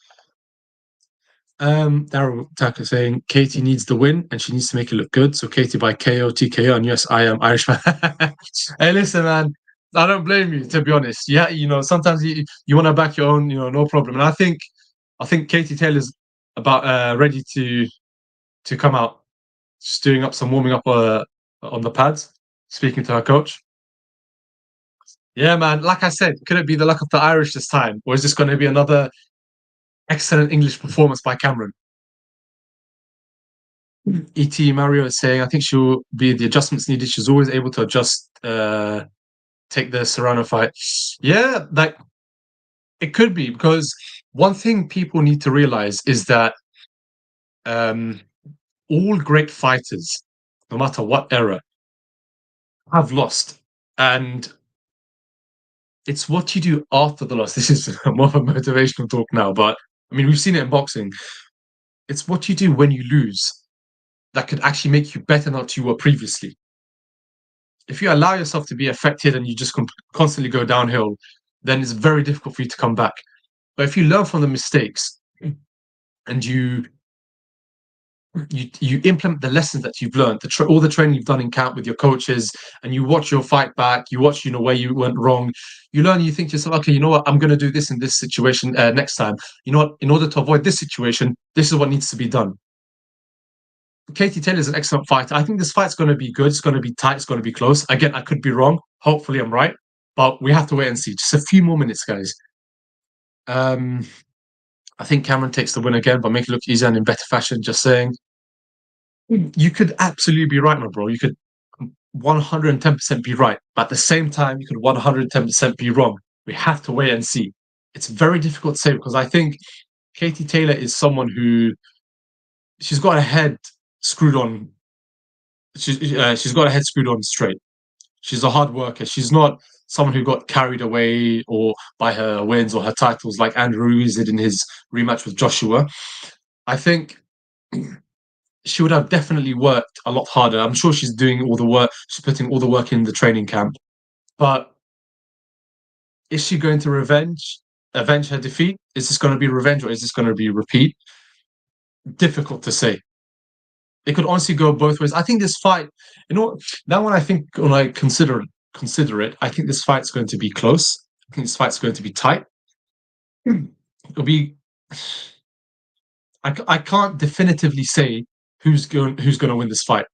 S1: Daryl Tucker saying Katie needs the win and she needs to make it look good. So Katie by KO, TKO, and yes, I am Irishman. Hey, listen, man. I don't blame you, to be honest. Yeah, sometimes you want to back your own, no problem. And I think Katie Taylor's about ready to come out, just doing up some warming up on the pads, speaking to her coach. Yeah, man. Like I said, could it be the luck of the Irish this time, or is this going to be another excellent English performance by Cameron? Et Mario is saying, I think she'll be the adjustments needed. She's always able to adjust, take the Serrano fight. Yeah, like it could be, because one thing people need to realize is that um, all great fighters, no matter what era, have lost. And it's what you do after the loss. This is more of a motivational talk now, but I mean, we've seen it in boxing. It's what you do when you lose that could actually make you better than what you were previously. If you allow yourself to be affected and you just constantly go downhill, then it's very difficult for you to come back. But if you learn from the mistakes and you implement the lessons that you've learned, all the training you've done in camp with your coaches, and you watch your fight back, you watch where you went wrong, you learn, you think to yourself, okay, you know what, I'm going to do this in this situation next time. You know what, in order to avoid this situation, this is what needs to be done. Katie Taylor is an excellent fighter. I think this fight's going to be good. It's going to be tight. It's going to be close. Again, I could be wrong. Hopefully, I'm right. But we have to wait and see. Just a few more minutes, guys. I think Cameron takes the win again, but make it look easier and in better fashion. Just saying. You could absolutely be right, my bro. You could 110% be right. But at the same time, you could 110% be wrong. We have to wait and see. It's very difficult to say, because I think Katie Taylor is someone who she's got her head screwed on. She's got her head screwed on straight. She's a hard worker. She's not someone who got carried away or by her wins or her titles like Andrew Ruiz did in his rematch with Joshua. I think she would have definitely worked a lot harder. I'm sure she's doing all the work. She's putting all the work in the training camp. But is she going to avenge her defeat? Is this going to be revenge, or is this going to be repeat? Difficult to say. It could honestly go both ways. I think this fight, now when I consider it, I think this fight's going to be close. I think this fight's going to be tight. It'll be. I can't definitively say who's going to win this fight.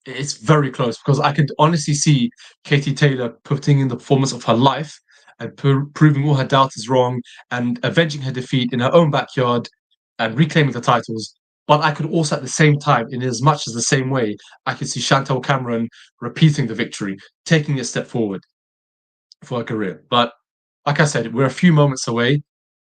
S1: It's very close, because I could honestly see Katie Taylor putting in the performance of her life and proving all her doubters wrong and avenging her defeat in her own backyard and reclaiming the titles. But I could also, at the same time, in as much as the same way, I could see Chantelle Cameron repeating the victory, taking a step forward for her career. But like I said, we're a few moments away.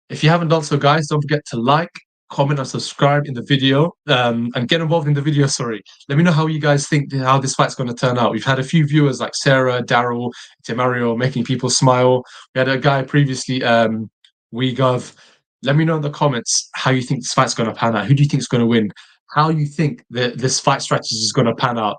S1: If you haven't done so, guys, don't forget to like, comment, and subscribe in the video, and get involved in the video. Sorry, let me know how you guys think how this fight's going to turn out. We've had a few viewers like Sarah, Daryl, Mario making people smile. We had a guy previously, WeGov. Let me know in the comments how you think this fight's going to pan out. Who do you think is going to win? How you think that this fight strategy is going to pan out?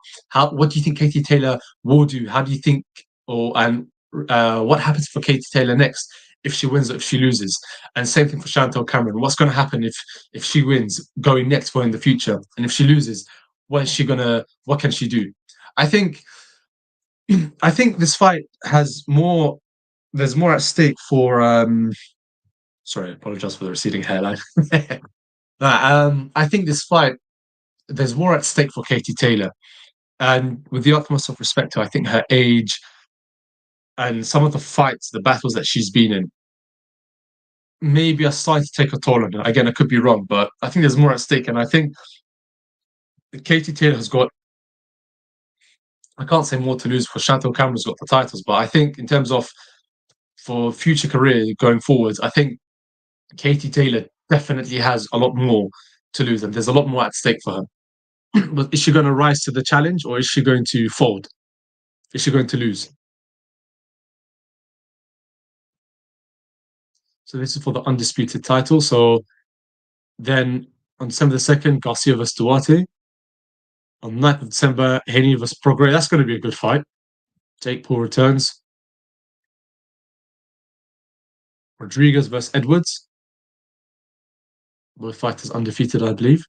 S1: What do you think Katie Taylor will do? How do you think, what happens for Katie Taylor next? If she wins or if she loses. And same thing for Chantelle Cameron. What's going to happen if she wins going next for in the future? And if she loses, what can she do? I think this fight has more, there's more at stake for sorry, I apologize for the receding hairline. I think this fight, there's more at stake for Katie Taylor. And with the utmost of respect to, I think, her age and some of the fights, the battles that she's been in, maybe are starting to take a toll on her. Again, I could be wrong, but I think there's more at stake. And I think Katie Taylor has got, I can't say more to lose, for Chantelle Cameron's got the titles, but I think in terms of for future career going forwards, I think Katie Taylor definitely has a lot more to lose, and there's a lot more at stake for her. But is she going to rise to the challenge, or is she going to fold? Is she going to lose? So this is for the undisputed title. So then on December the 2nd, Garcia vs. Duarte. On 9th of December, Haney vs. Prograis. That's going to be a good fight. Jake Paul returns. Rodriguez vs. Edwards. Both fighters undefeated, I believe.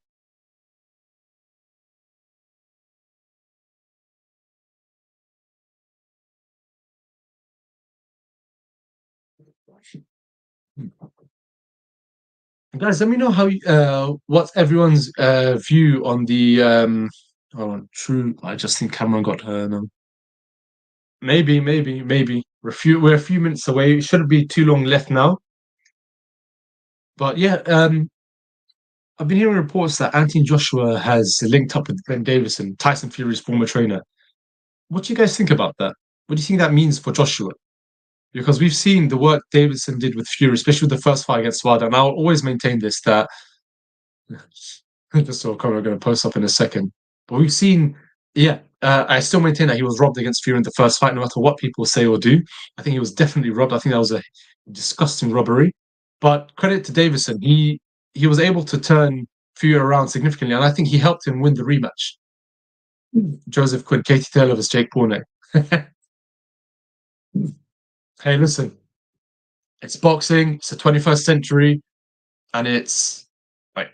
S1: Guys, let me know how what's everyone's view on the true. I just think Cameron got her. No. Maybe. We're a few minutes away. It shouldn't be too long left now. But yeah, I've been hearing reports that Anthony Joshua has linked up with Ben Davison, Tyson Fury's former trainer. What do you guys think about that? What do you think that means for Joshua? Because we've seen the work Davison did with Fury, especially with the first fight against Wilder, and I'll always maintain this that just saw a comment I'm going to post up in a second. But we've seen, yeah, I still maintain that he was robbed against Fury in the first fight, no matter what people say or do. I think he was definitely robbed. I think that was a disgusting robbery. But credit to Davison, he was able to turn Fury around significantly, and I think he helped him win the rematch. Joseph Quinn, Katie Taylor versus Jake Paul. Hey, listen, it's boxing. It's the 21st century, and it's like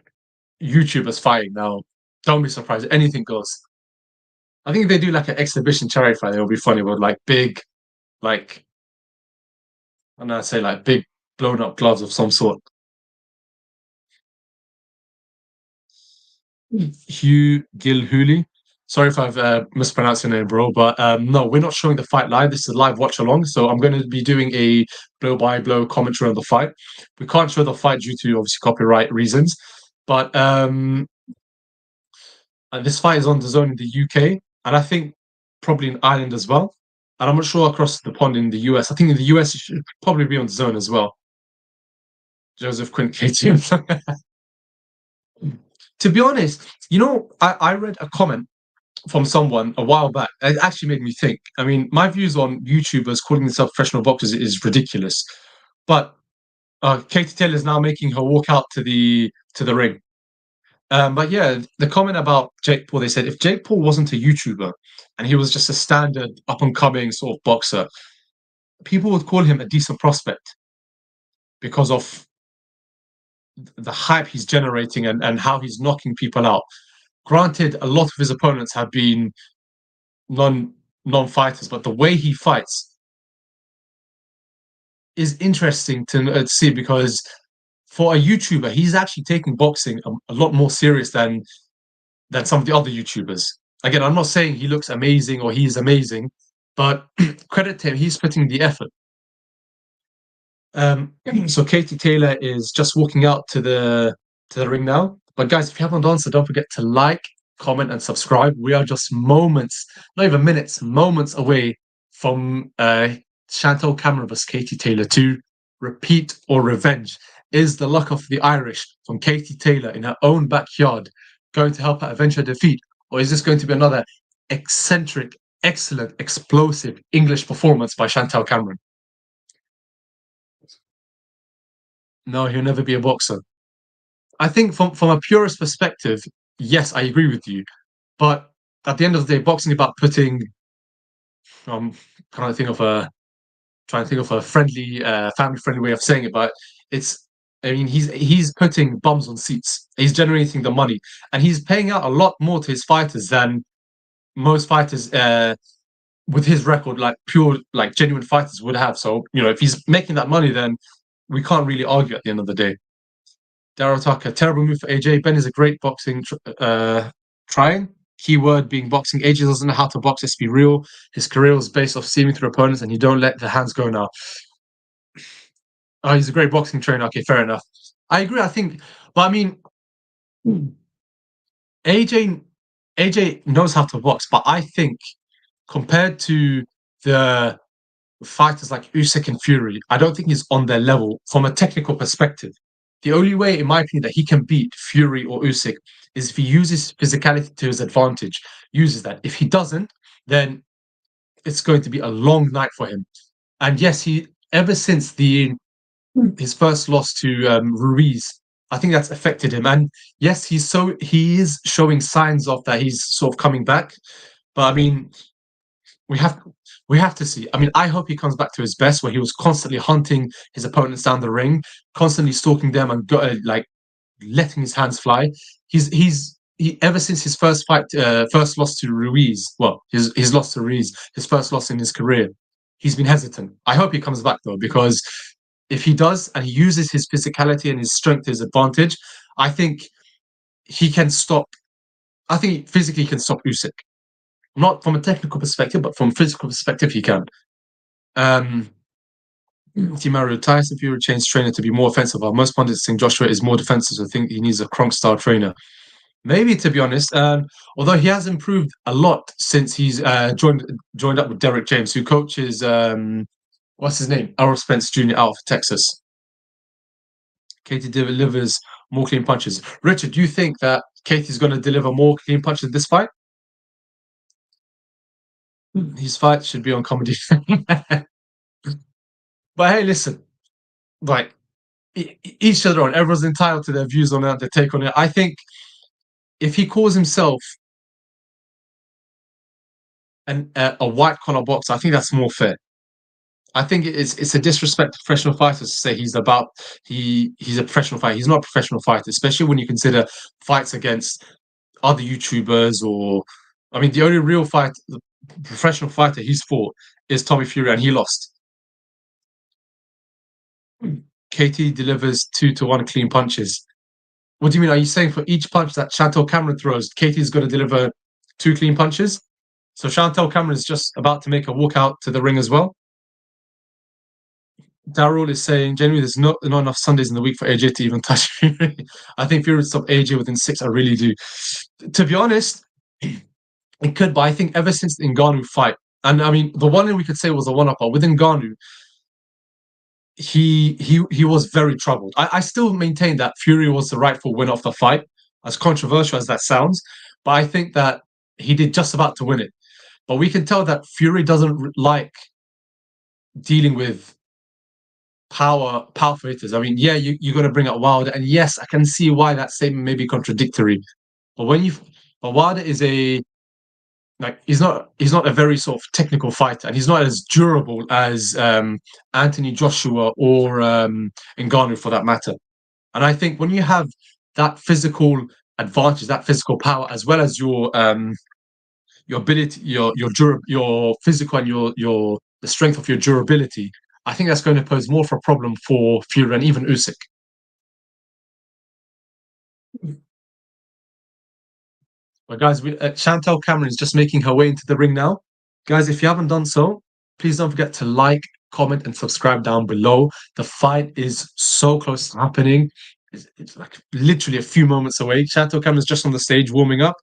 S1: YouTubers fighting now. Don't be surprised. Anything goes. I think if they do like an exhibition charity fight, it'll be funny with like big, like I'm gonna say like big blown up gloves of some sort. Hugh Gilhooly. Sorry if I've mispronounced your name, bro, but no, we're not showing the fight live. This is a live watch along, so I'm going to be doing a blow by blow commentary on the fight. We can't show the fight due to obviously copyright reasons, but and this fight is on DAZN in the UK, and I think probably in Ireland as well. And I'm not sure across the pond in the US. I think in the US it should probably be on DAZN as well. Joseph Quinn KTM. To be honest, I read a comment from someone a while back. It actually made me think. I mean, my views on YouTubers calling themselves professional boxers is ridiculous. But Katie Taylor is now making her walk out to the ring. But yeah, the comment about Jake Paul, they said if Jake Paul wasn't a YouTuber and he was just a standard up and coming sort of boxer, people would call him a decent prospect because of the hype he's generating and how he's knocking people out. Granted, a lot of his opponents have been non-fighters, but the way he fights is interesting to see because for a YouTuber, he's actually taking boxing a lot more serious than some of the other YouTubers. Again, I'm not saying he looks amazing or he's amazing, but credit to him, he's putting the effort. So Katie Taylor is just walking out to the ring now. But guys, if you haven't done so, don't forget to like, comment, and subscribe. We are just moments, not even minutes, moments away from Chantelle Cameron versus Katie Taylor to repeat or revenge. Is the luck of the Irish from Katie Taylor in her own backyard going to help her avenge her defeat? Or is this going to be another eccentric, excellent, explosive English performance by Chantelle Cameron? No, he'll never be a boxer. I think from a purist perspective, yes, I agree with you. But at the end of the day, boxing is about putting trying to think of a friendly, family friendly way of saying it, but it's I mean he's putting bums on seats. He's generating the money, and he's paying out a lot more to his fighters than most fighters with his record, like pure, like genuine fighters would have. So if he's making that money, then we can't really argue at the end of the day. Daryl Tucker, terrible move for AJ. Ben is a great boxing trying. Keyword being boxing. AJ doesn't know how to box. Let's be real. His career was based off seeing through opponents, and you don't let the hands go now. Oh, he's a great boxing trainer. Okay, fair enough. I agree. I think, but I mean, AJ knows how to box, but I think compared to the fighters like Usyk and Fury, I don't think he's on their level from a technical perspective. The only way, in my opinion, that he can beat Fury or Usyk is if he uses physicality to his advantage, uses that. If he doesn't, then it's going to be a long night for him. And yes, ever since his first loss to Ruiz, I think that's affected him. And yes, he is showing signs of that he's sort of coming back. But I mean, we have to see. I mean, I hope he comes back to his best, where he was constantly hunting his opponents down the ring, constantly stalking them and like letting his hands fly. He ever since his first loss to Ruiz, well, his loss to Ruiz, his first loss in his career, he's been hesitant. I hope he comes back though, because if he does and he uses his physicality and his strength to his advantage, I think he can stop. I think physically he can stop Usyk. Not from a technical perspective, but from a physical perspective, he can. Timaru Tyson Fury changed trainer to be more offensive. While most pundits think Joshua is more defensive, so I think he needs a Kronk style trainer. Maybe, to be honest. Although he has improved a lot since he's joined up with Derek James, who coaches what's his name, Errol Spence Jr. out of Texas. Katie delivers more clean punches. Richard, do you think that Katie's going to deliver more clean punches in this fight? His fight should be on comedy. But hey, listen, like each other on. Everyone's entitled to their views on it, their take on it. I think if he calls himself a white collar boxer, I think that's more fair. I think it's a disrespect to professional fighters to say he's a professional fighter. He's not a professional fighter, especially when you consider fights against other YouTubers or, I mean, the only real professional fighter he's fought is Tommy Fury, and he lost. Katie delivers 2-1 clean punches. What do you mean? Are you saying for each punch that Chantelle Cameron throws, Katie's going to deliver 2 clean punches? So Chantelle Cameron is just about to make a walk out to the ring as well? Daryl is saying, genuinely, there's not enough Sundays in the week for AJ to even touch Fury. I think Fury would stop AJ within 6. I really do. To be honest, it could, but I think ever since the Ngannou fight, and I mean, the one thing we could say was a one-up, but with Ngannou, he was very troubled. I still maintain that Fury was the rightful winner of the fight, as controversial as that sounds, but I think that he did just about to win it. But we can tell that Fury doesn't like dealing with powerful hitters. I mean, yeah, you're going to bring up Wilder, and yes, I can see why that statement may be contradictory. But Wilder is he's not a very sort of technical fighter, and he's not as durable as Anthony Joshua or Ngannou for that matter. And I think when you have that physical advantage, that physical power, as well as your ability, your physical and the strength of your durability, I think that's going to pose more of a problem for Fury and even Usyk. But guys, Chantelle Cameron is just making her way into the ring now. Guys, if you haven't done so, please don't forget to like, comment, and subscribe down below. The fight is so close to happening. It's like literally a few moments away. Chantelle Cameron's just on the stage warming up.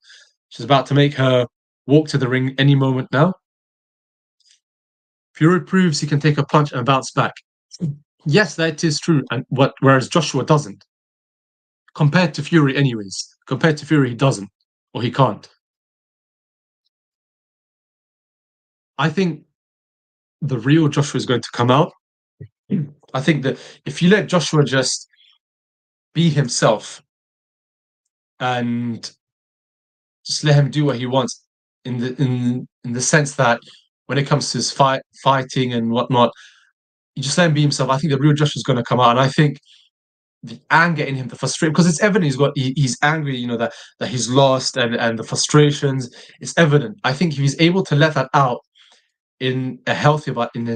S1: She's about to make her walk to the ring any moment now. Fury proves he can take a punch and bounce back. Yes, that is true, and whereas Joshua doesn't. Compared to Fury, anyways. Compared to Fury, he doesn't, or he can't. I think the real Joshua is going to come out. I think that if you let Joshua just be himself and just let him do what he wants, in the sense that when it comes to his fighting and whatnot, you just let him be himself. I think the real Joshua is going to come out, and I think the anger in him, the frustration, because it's evident he's angry, you know, that he's lost, and the frustrations, it's evident. I think if he's able to let that out in a healthy but in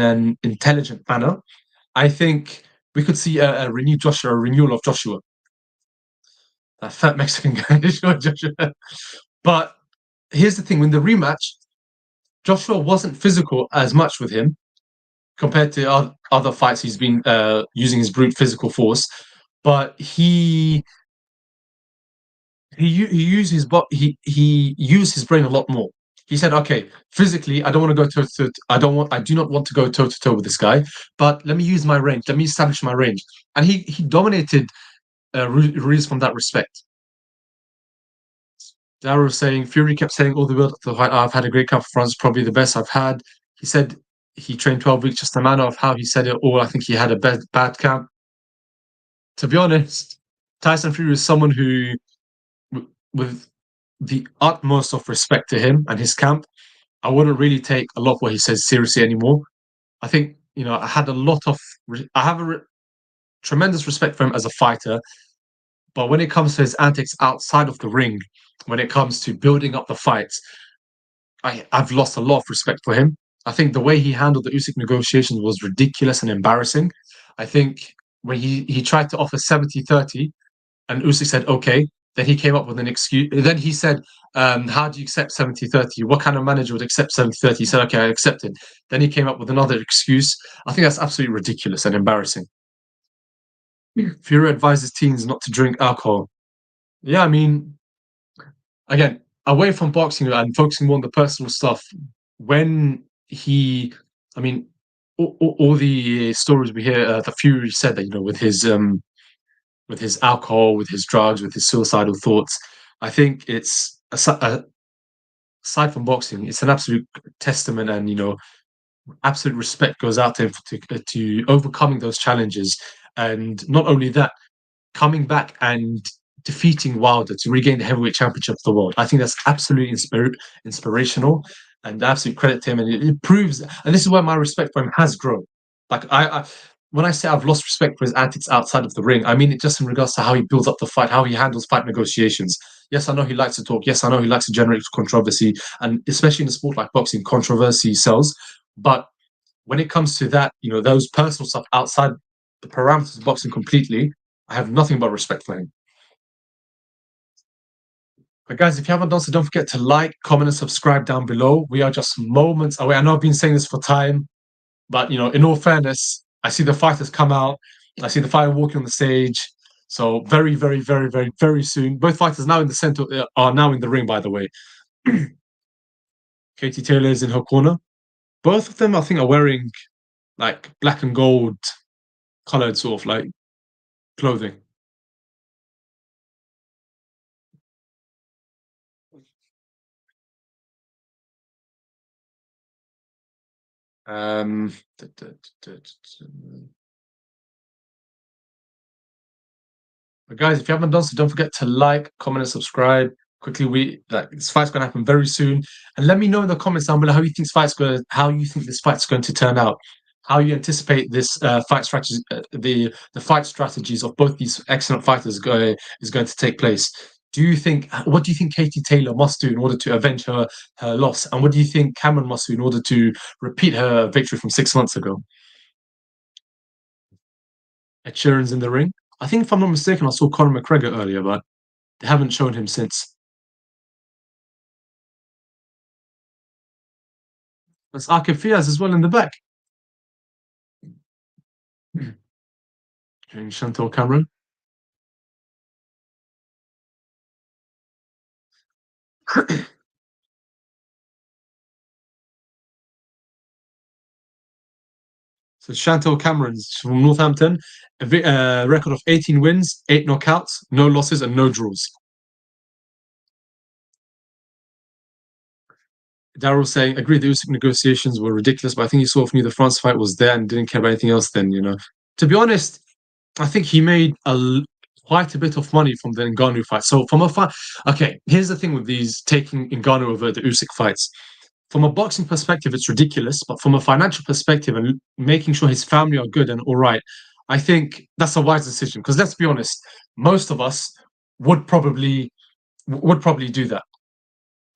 S1: an intelligent manner, I think we could see a renewed Joshua, a renewal of Joshua. That fat Mexican guy, Joshua. But here's the thing: when the rematch, Joshua wasn't physical as much with him compared to other fights. He's been using his brute physical force, but he used his brain a lot more. He said, "Okay, physically, I don't want to go toe to toe. I do not want to go toe to toe with this guy. But let me use my range. Let me establish my range." And he dominated Ruiz from that respect. Darrow was saying, Fury kept saying all the build up to the fight, I've had a great camp for France, probably the best I've had. He said he trained 12 weeks, just the manner of how he said it all. I think he had a bad camp. To be honest, Tyson Fury is someone who, with the utmost of respect to him and his camp, I wouldn't really take a lot of what he says seriously anymore. I think, you know, I have a tremendous respect for him as a fighter, but when it comes to his antics outside of the ring, when it comes to building up the fights, I've lost a lot of respect for him. I think the way he handled the Usyk negotiations was ridiculous and embarrassing. I think when he tried to offer 70-30 and Usyk said, okay, then he came up with an excuse. Then he said, how do you accept 70-30? What kind of manager would accept 70-30? He said, okay, I accept it. Then he came up with another excuse. I think that's absolutely ridiculous and embarrassing. Fury advises teens not to drink alcohol. Yeah, I mean, again, away from boxing and focusing more on the personal stuff, when he, I mean, all the stories we hear, the Fury said that, with his alcohol, with his drugs, with his suicidal thoughts, I think it's aside from boxing, it's an absolute testament, and absolute respect goes out to him to overcoming those challenges, and not only that, coming back and defeating Wilder to regain the heavyweight championship of the world. I think that's absolutely inspirational, and absolute credit to him. And it proves, and this is where my respect for him has grown. Like when I say I've lost respect for his antics outside of the ring, I mean it just in regards to how he builds up the fight, how he handles fight negotiations. Yes, I know he likes to talk. Yes, I know he likes to generate controversy, and especially in a sport like boxing, controversy sells. But when it comes to that, those personal stuff outside the parameters of boxing completely, I have nothing but respect for him. But guys, if you haven't done so, don't forget to like, comment, and subscribe down below. We are just moments away. I know I've been saying this for time, but in all fairness, I see the fighters come out. I see the fighter walking on the stage. So very, very, very, very, very soon. Both fighters now in the center are now in the ring, by the way. Katie Taylor is in her corner. Both of them, I think, are wearing like black and gold colored sort of like clothing. Um, But guys, if you haven't done so, don't forget to like, comment, and subscribe. Quickly, this fight's gonna happen very soon, and let me know in the comments down below how you think this fight's going to turn out, how you anticipate this fight strategy, the fight strategies of both these excellent fighters is going to take place. What do you think Katie Taylor must do in order to avenge her loss, and what do you think Cameron must do in order to repeat her victory from 6 months ago? Ed Sheeran's in the ring. I think, if I'm not mistaken, I saw Conor McGregor earlier, but they haven't shown him since. That's Akif Fiaz as well in the back. And Chantelle Cameron. So Chantelle Cameron's from Northampton, a record of 18 wins, 8 knockouts, no losses, and no draws. Daryl saying, agreed the Usyk negotiations were ridiculous, but I think he sort of knew the France fight was there and didn't care about anything else then. To be honest, I think he made quite a bit of money from the Ngannou fight. So from a fight, okay, here's the thing with these taking Ngannou over the Usyk fights. From a boxing perspective, it's ridiculous, but from a financial perspective and making sure his family are good and all right, I think that's a wise decision. Because let's be honest, most of us would probably do that.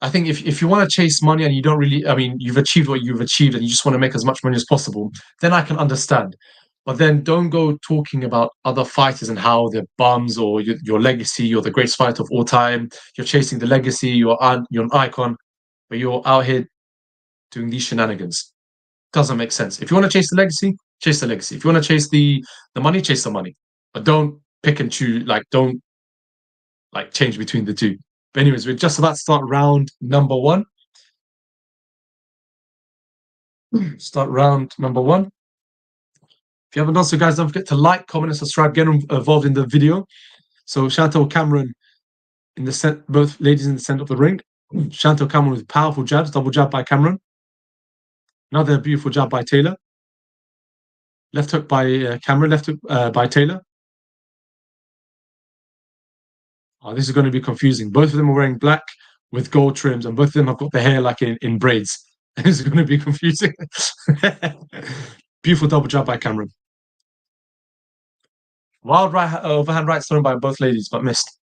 S1: I think if you want to chase money and you don't really, I mean, you've achieved what you've achieved and you just want to make as much money as possible, then I can understand. But then don't go talking about other fighters and how they're bums or your legacy. You're the greatest fighter of all time. You're chasing the legacy. You're an icon, but you're out here doing these shenanigans. Doesn't make sense. If you want to chase the legacy, chase the legacy. If you want to chase the money, chase the money. But don't pick and choose. Like don't like change between the two. But anyways, we're just about to start round number one. Start round number one. If you haven't done so, guys, don't forget to like, comment, and subscribe. Get involved in the video. So Chantelle Cameron in the set, both ladies in the center of the ring. Chantelle Cameron with powerful jabs, double jab by Cameron. Another beautiful jab by Taylor. Left hook by Cameron, left hook by Taylor. Oh, this is going to be confusing. Both of them are wearing black with gold trims, and both of them have got the hair like in braids. This is going to be confusing. Beautiful double jab by Cameron. Wild right overhand right thrown by both ladies, but missed.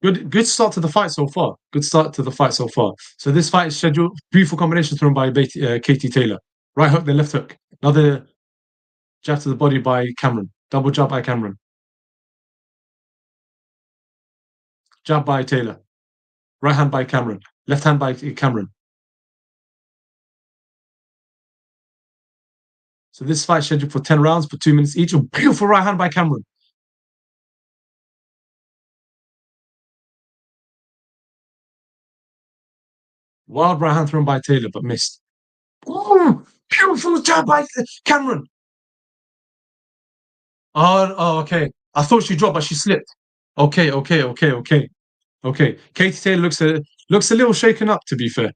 S1: Good start to the fight so far. Good start to the fight so far. So this fight is scheduled. Beautiful combination thrown by Katie Taylor. Right hook, then left hook. Another jab to the body by Cameron. Double jab by Cameron. Jab by Taylor. Right hand by Cameron. Left hand by Cameron. So this fight is scheduled for 10 rounds for 2 minutes each. A beautiful right hand by Cameron. Wild right hand thrown by Taylor, but missed. Ooh, beautiful jab by Cameron. Oh, okay. I thought she dropped, but she slipped. Okay. Katie Taylor looks a little shaken up, to be fair.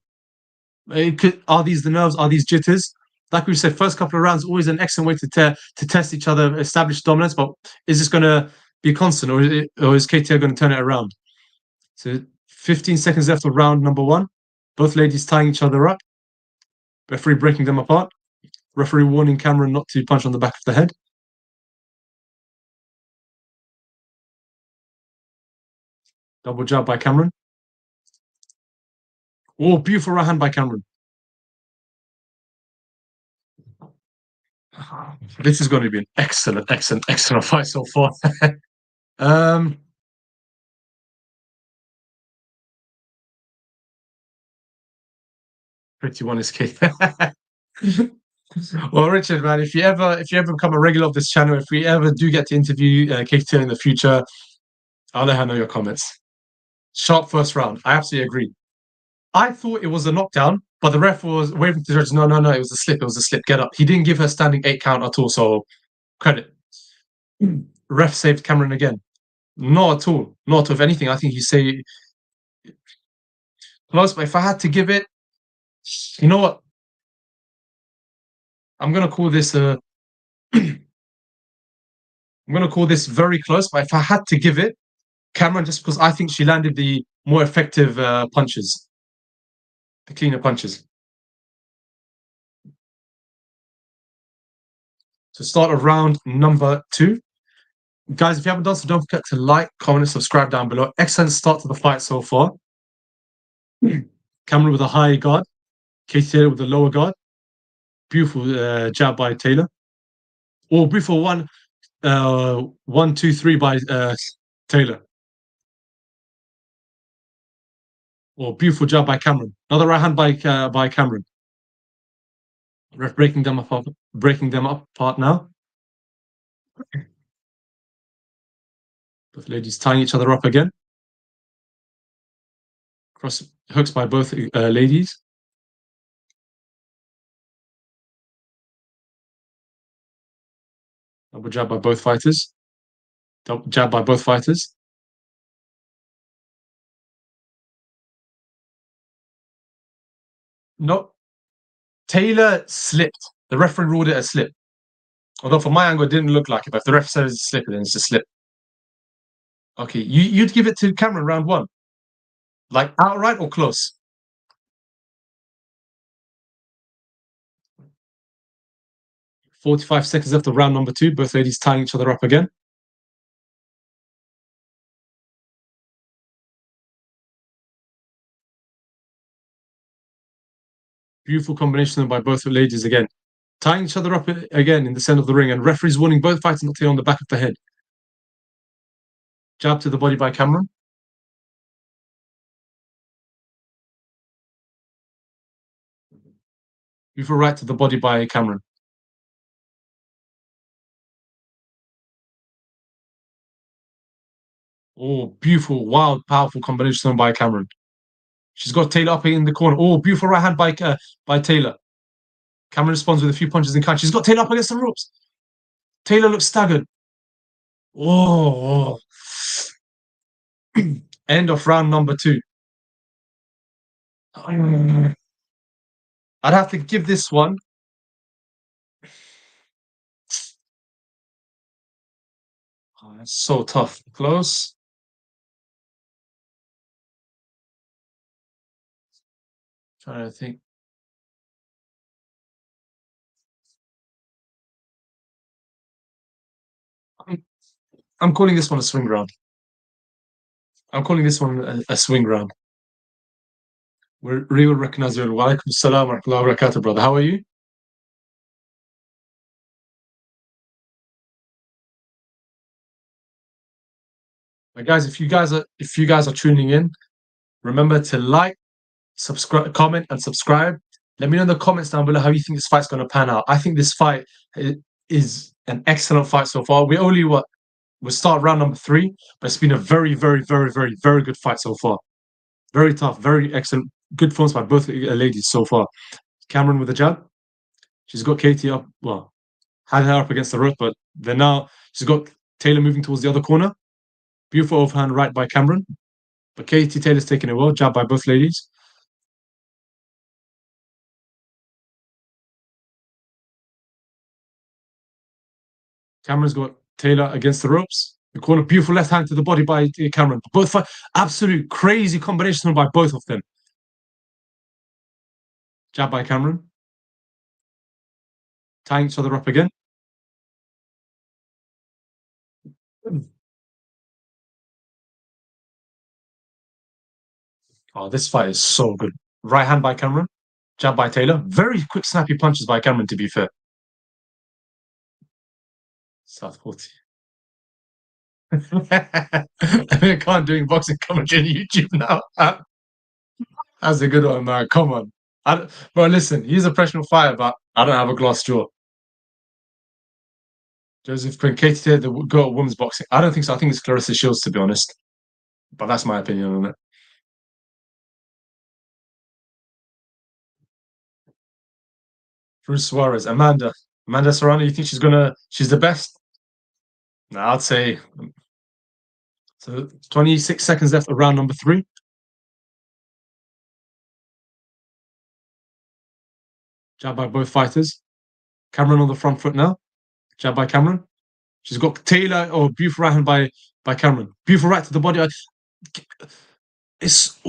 S1: Are these the nerves? Are these jitters? Like we said, first couple of rounds always an excellent way to test each other, establish dominance. But is this going to be constant, or is Katie going to turn it around? So 15 seconds left of round number one. Both ladies tying each other up. Referee breaking them apart. Referee warning Cameron not to punch on the back of the head. Double jab by Cameron. Oh, beautiful right hand by Cameron. This is going to be an excellent fight so far. um, 21 is key. Well, Richard, man, if you ever become a regular of this channel, if we ever do get to interview Katie in the future, I'll let her know your comments. Sharp first round. I absolutely agree. I thought it was a knockdown, but the ref was waving to the judge. No, it was a slip. It was a slip. Get up. He didn't give her standing 8 count at all. So credit. Ref saved Cameron again. Not at all. Not of anything. I think you say close, but if I had to give it, you know what? I'm gonna call this I'm gonna call this very close. But if I had to give it, Cameron, just because I think she landed the more effective punches, the cleaner punches. To start of round number 2. Guys, if you haven't done so, don't forget to like, comment, and subscribe down below. Excellent start to the fight so far. Cameron with a high guard. Katie Taylor with a lower guard. Beautiful jab by Taylor. Oh, beautiful 1-2-3 by Taylor. Oh, beautiful jab by Cameron. Another right hand by Cameron. Ref breaking them apart now. Both ladies tying each other up again. Cross hooks by both ladies. Double jab by both fighters. Double jab by both fighters. No, Taylor slipped. The referee ruled it a slip. Although from my angle, it didn't look like it. But if the ref says it's a slip, then it's a slip. Okay, you'd give it to Cameron round 1, like outright or close. 45 seconds after round number 2. Both ladies tying each other up again. Beautiful combination by both ladies again. Tying each other up again in the center of the ring, and referees warning both fighters not to hit on the back of the head. Jab to the body by Cameron. Beautiful right to the body by Cameron. Oh, beautiful, wild, powerful combination by Cameron. She's got Taylor up in the corner. Oh, beautiful right hand by Taylor. Cameron responds with a few punches in kind. She's got Taylor up against the ropes. Taylor looks staggered. Oh. End of round number 2. I'd have to give this one. Oh, that's so tough. Close. Trying to think. I'm calling this one a swing round. I'm calling this one a swing round. We will recognize you. Wa alaikum salam wa rahmatullahi wa barakatuh, brother. How are you? Guys, if you guys are tuning in, remember to like, subscribe, comment, and subscribe. Let me know in the comments down below how you think this fight's going to pan out. I think this fight is an excellent fight so far. We start round number three, but it's been a very, very, very, very, very good fight so far. Very tough, very excellent, good forms by both ladies so far. Cameron with a jab. She's got Katie up. Well, had her up against the rope, but then now she's got Taylor moving towards the other corner. Beautiful overhand right by Cameron. But Katie Taylor's taking it well. Jab by both ladies. Cameron's got Taylor against the ropes. The corner, beautiful left hand to the body by Cameron. Both absolute crazy combination by both of them. Jab by Cameron. Tying each other up again. Oh, this fight is so good. Right hand by Cameron. Jab by Taylor. Very quick, snappy punches by Cameron, to be fair. South 40. I can't doing boxing commentary on YouTube now. That's a good one, man. Come on. Bro, listen, he's a professional fighter, but I don't have a glass jaw. Joseph Quinn, Katie Taylor, the girl at women's boxing. I don't think so. I think it's Clarissa Shields, to be honest. But that's my opinion on it. Bruce Suarez, Amanda. Amanda Serrano, you think she's the best? No, I'd say so. 26 seconds left of round number three. Jab by both fighters. Cameron on the front foot now. Jab by Cameron. She's got Taylor. Oh, beautiful right hand by Cameron. Beautiful right to the body. It's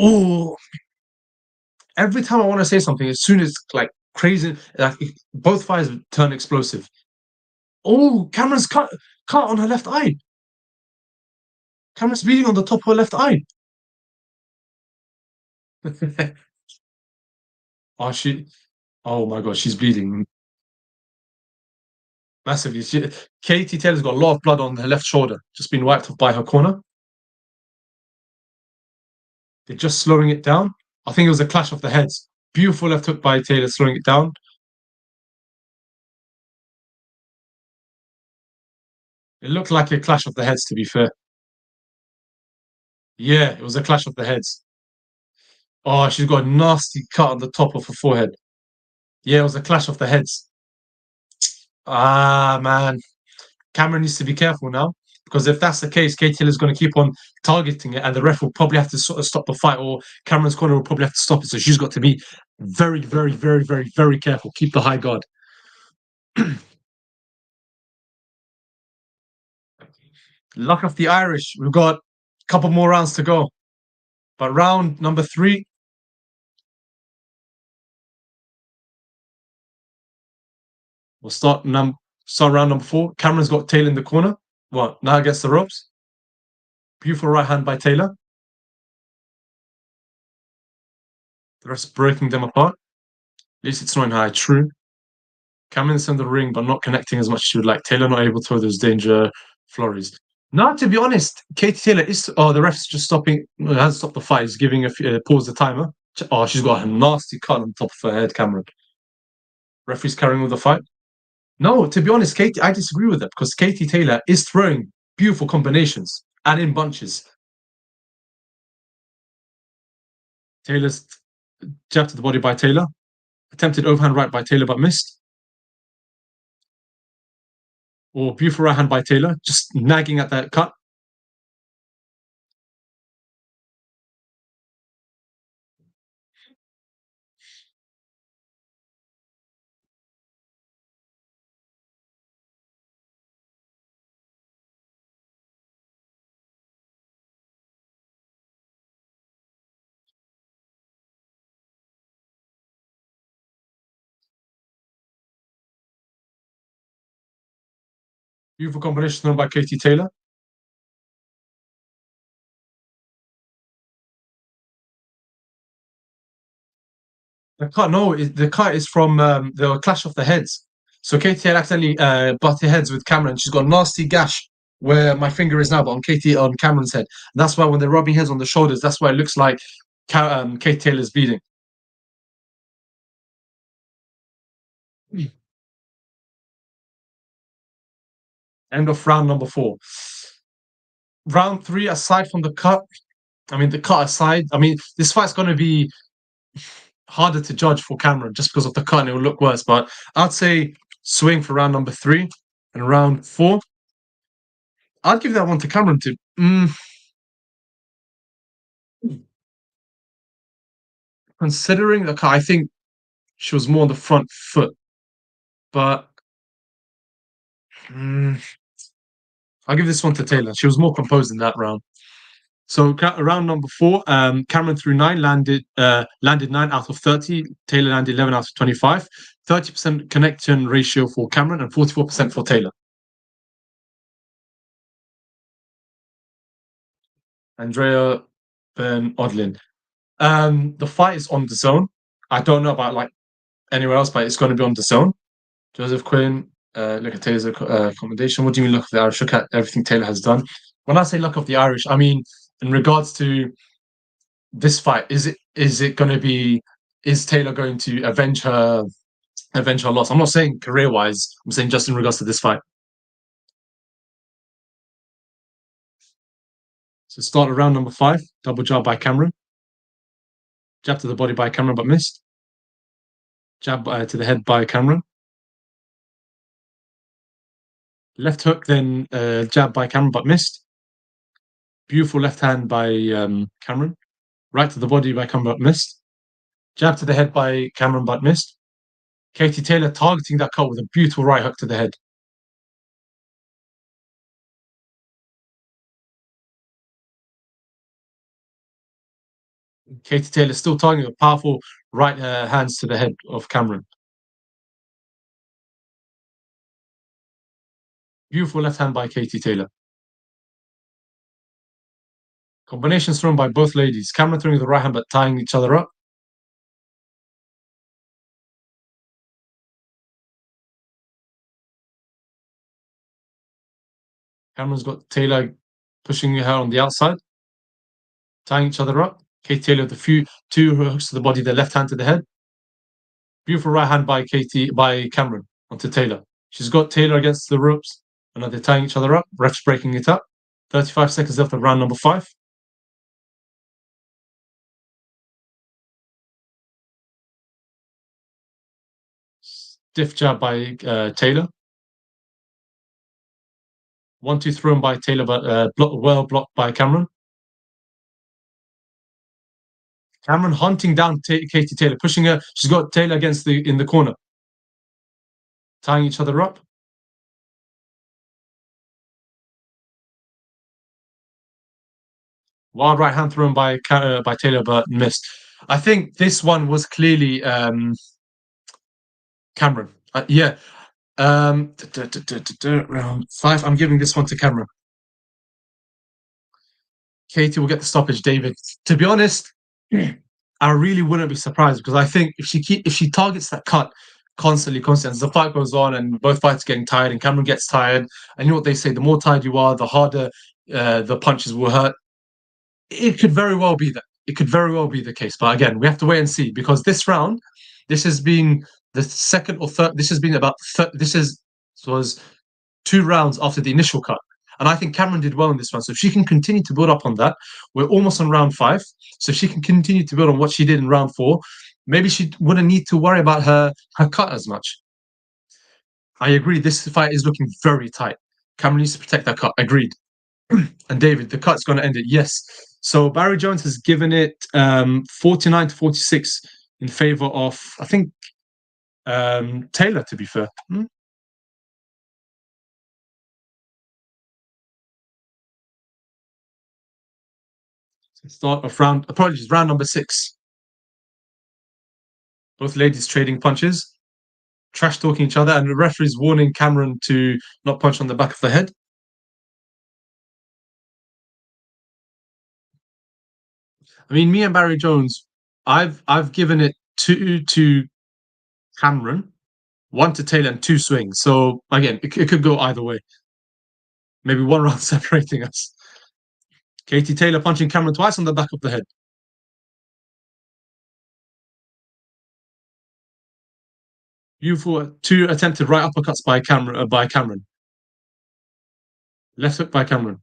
S1: every time I want to say something, as soon as like crazy, like both fighters turn explosive. Oh, Cameron's cut on her left eye. Cameron's bleeding on the top of her left eye. oh, she. Oh my god, she's bleeding massively. Katie Taylor's got a lot of blood on her left shoulder, just been wiped off by her corner. They're just slowing it down. I think it was a clash of the heads. Beautiful left hook by Taylor, slowing it down. It looked like a clash of the heads, to be fair. Yeah, it was a clash of the heads. Oh, she's got a nasty cut on the top of her forehead. Yeah, it was a clash of the heads. Ah, man. Cameron needs to be careful now because if that's the case, Kate Hill is going to keep on targeting it, and the ref will probably have to sort of stop the fight, or Cameron's corner will probably have to stop it. So she's got to be very, very, very, very, very careful. Keep the high guard. Luck of the Irish. We've got a couple more rounds to go. But round number three, we'll start round number four. Cameron's got Taylor in the corner. What? Now against the ropes. Beautiful right hand by Taylor. The rest breaking them apart. At least it's not in high. True. Cameron's in the ring, but not connecting as much as she would like. Taylor not able to throw those danger flurries. Now, to be honest, Katie Taylor is. Oh, the ref's just stopping. No, it hasn't stopped the fight. He's giving a pause the timer. Oh, she's got a nasty cut on top of her head, Cameron. Referee's carrying on the fight. No, to be honest, Katie, I disagree with that because Katie Taylor is throwing beautiful combinations and in bunches. Taylor's jab to the body by Taylor. Attempted overhand right by Taylor, but missed. Or beautiful right hand by Taylor, just nagging at that cut. Beautiful combination thrown by Katie Taylor. The cut, no, the cut is from the clash of the heads. So Katie had accidentally butted heads with Cameron. She's got a nasty gash where my finger is now, but on Cameron's head. And that's why when they're rubbing heads on the shoulders, that's why it looks like Kate Taylor's bleeding. End of round number 4. Round 3, aside from the cut, the cut aside, this fight's going to be harder to judge for Cameron just because of the cut and it will look worse. But I'd say swing for round number 3 and round 4. I'd give that one to Cameron too. Considering the cut, I think she was more on the front foot. But I'll give this one to Taylor. She was more composed in that round. So round number 4, Cameron threw 9, landed 9 out of 30. Taylor landed 11 out of 25. 30% connection ratio for Cameron and 44% for Taylor. Andrea Ben Odlin. The fight is on DAZN. I don't know about like anywhere else, but it's going to be on DAZN. Joseph Quinn, look at Taylor's accommodation. What do you mean, luck of the Irish? Look at everything Taylor has done. When I say luck of the Irish, I mean in regards to this fight. Is going to be? Is Taylor going to avenge her loss? I'm not saying career wise. I'm saying just in regards to this fight. So start at round number 5. Double jab by Cameron. Jab to the body by Cameron, but missed. Jab to the head by Cameron. Left hook, then jab by Cameron, but missed. Beautiful left hand by Cameron. Right to the body by Cameron, but missed. Jab to the head by Cameron, but missed. Katie Taylor targeting that cut with a beautiful right hook to the head. Katie Taylor still targeting with powerful right hands to the head of Cameron. Beautiful left hand by Katie Taylor. Combinations thrown by both ladies. Cameron throwing the right hand but tying each other up. Cameron's got Taylor pushing her on the outside, tying each other up. Katie Taylor with two hooks to the body, the left hand to the head. Beautiful right hand by Cameron onto Taylor. She's got Taylor against the ropes, and now they're tying each other up. Refs breaking it up. 35 seconds left of round number 5. Stiff jab by Taylor. 1-2 thrown by Taylor, but well blocked by Cameron. Cameron hunting down Katie Taylor, pushing her. She's got Taylor in the corner, tying each other up. Wild right hand thrown by Taylor, but missed. I think this one was clearly Cameron. Yeah. Round 5. I'm giving this one to Cameron. Katie will get the stoppage, David. To be honest, I really wouldn't be surprised because I think if she targets that cut constantly, as the fight goes on and both fights getting tired and Cameron gets tired, and you know what they say, the more tired you are, the harder the punches will hurt. It could very well be that. It could very well be the case. But again, we have to wait and see because this round, this has been the second or third. This has been was 2 rounds after the initial cut. And I think Cameron did well in this round. So if she can continue to build up on that, we're almost on round 5. So if she can continue to build on what she did in round 4, maybe she wouldn't need to worry about her cut as much. I agree. This fight is looking very tight. Cameron needs to protect that cut. Agreed. And David, the cut's going to end it. Yes. So Barry Jones has given it 49 to 46 in favor of, I think, Taylor, to be fair. Start of round number 6. Both ladies trading punches, trash talking each other, and the referee's warning Cameron to not punch on the back of the head. Me and Barry Jones, I've given it 2 to Cameron, 1 to Taylor, and 2 swings. So again, it could go either way. Maybe 1 round separating us. Katie Taylor punching Cameron twice on the back of the head. Beautiful 2 attempted right uppercuts by Cameron. Left hook by Cameron.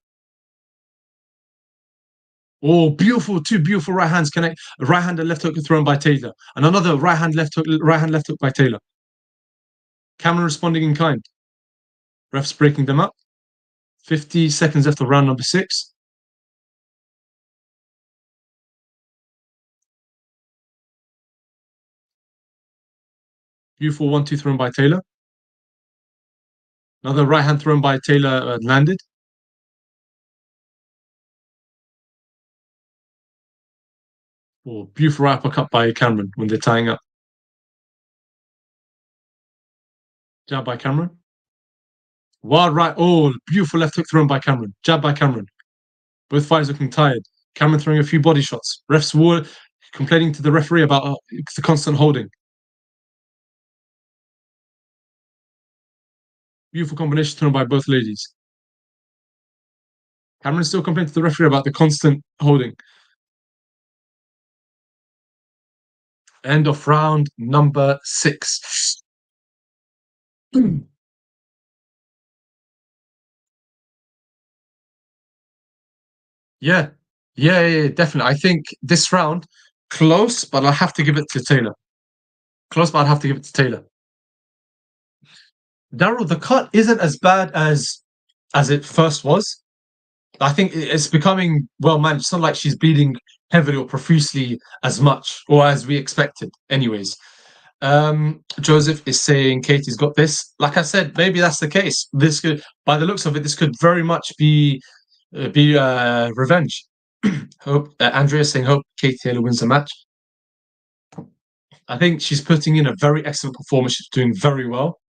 S1: Oh, beautiful! 2 beautiful right hands connect. Right hand and left hook thrown by Taylor, and another right hand left hook by Taylor. Cameron responding in kind. Refs breaking them up. 50 seconds left of round number 6. Beautiful 1-2 thrown by Taylor. Another right hand thrown by Taylor landed. Oh, beautiful right uppercut by Cameron when they're tying up. Jab by Cameron. Wild right. Oh, beautiful left hook thrown by Cameron. Jab by Cameron. Both fighters looking tired. Cameron throwing a few body shots. Refs were complaining to the referee about the constant holding. Beautiful combination thrown by both ladies. Cameron still complaining to the referee about the constant holding. End of round number 6. Yeah. Yeah, definitely. I think this round, close, but I have to give it to Taylor. Close, but I'd have to give it to Taylor. Daryl, the cut isn't as bad as it first was. I think it's becoming well managed. It's not like she's bleeding heavily or profusely as much, or as we expected, anyways. Joseph is saying Katie's got this. Like I said, maybe that's the case. This could, by the looks of it, this could very much be revenge. Hope Andrea's saying hope Katie Taylor wins the match. I think she's putting in a very excellent performance. She's doing very well.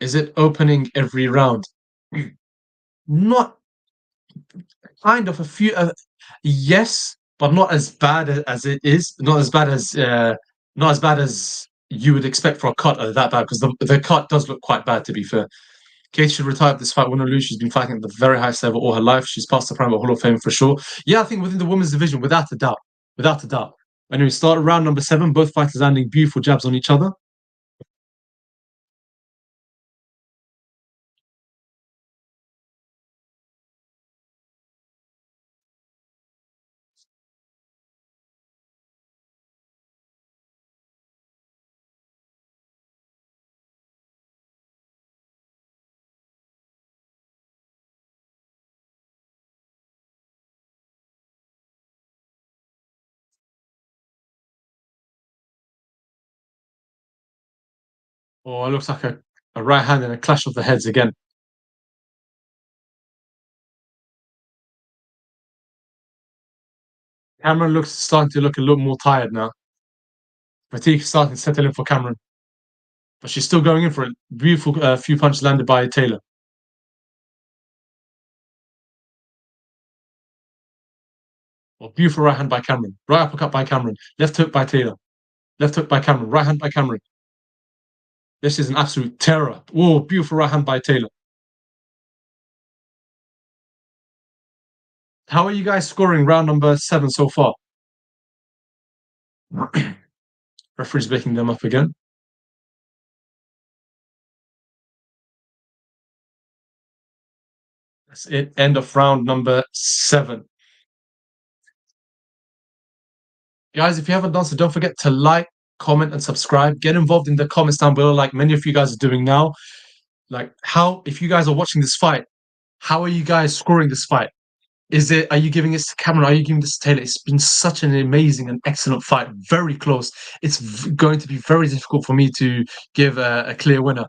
S1: Is it opening every round? Not kind of a few. Yes, but not as bad as it is. Not as bad as you would expect for a cut that bad, because the cut does look quite bad, to be fair. Katie should retire this fight, win or lose. She's been fighting at the very highest level all her life. She's past the prime of Hall of Fame for sure. Yeah, I think within the women's division, without a doubt. Without a doubt. Anyway, start round number 7. Both fighters landing beautiful jabs on each other. Oh, it looks like a right hand and a clash of the heads again. Cameron looks starting to look a little more tired now. Fatigue starting to settle in for Cameron. But she's still going in for it. Beautiful few punches landed by Taylor. Oh, beautiful right hand by Cameron. Right uppercut by Cameron. Left hook by Taylor. Left hook by Cameron. Right hand by Cameron. This is an absolute terror. Oh, beautiful right hand by Taylor. How are you guys scoring round number 7 so far? Referee's making them up again. That's it. End of round number 7. Guys, if you haven't done so, don't forget to like, comment, and subscribe. Get involved in the comments down below, like many of you guys are doing now. Like, if you guys are watching this fight, how are you guys scoring this fight? Are you giving this to Cameron? Are you giving this to Taylor? It's been such an amazing and excellent fight. Very close. It's going to be very difficult for me to give a clear winner.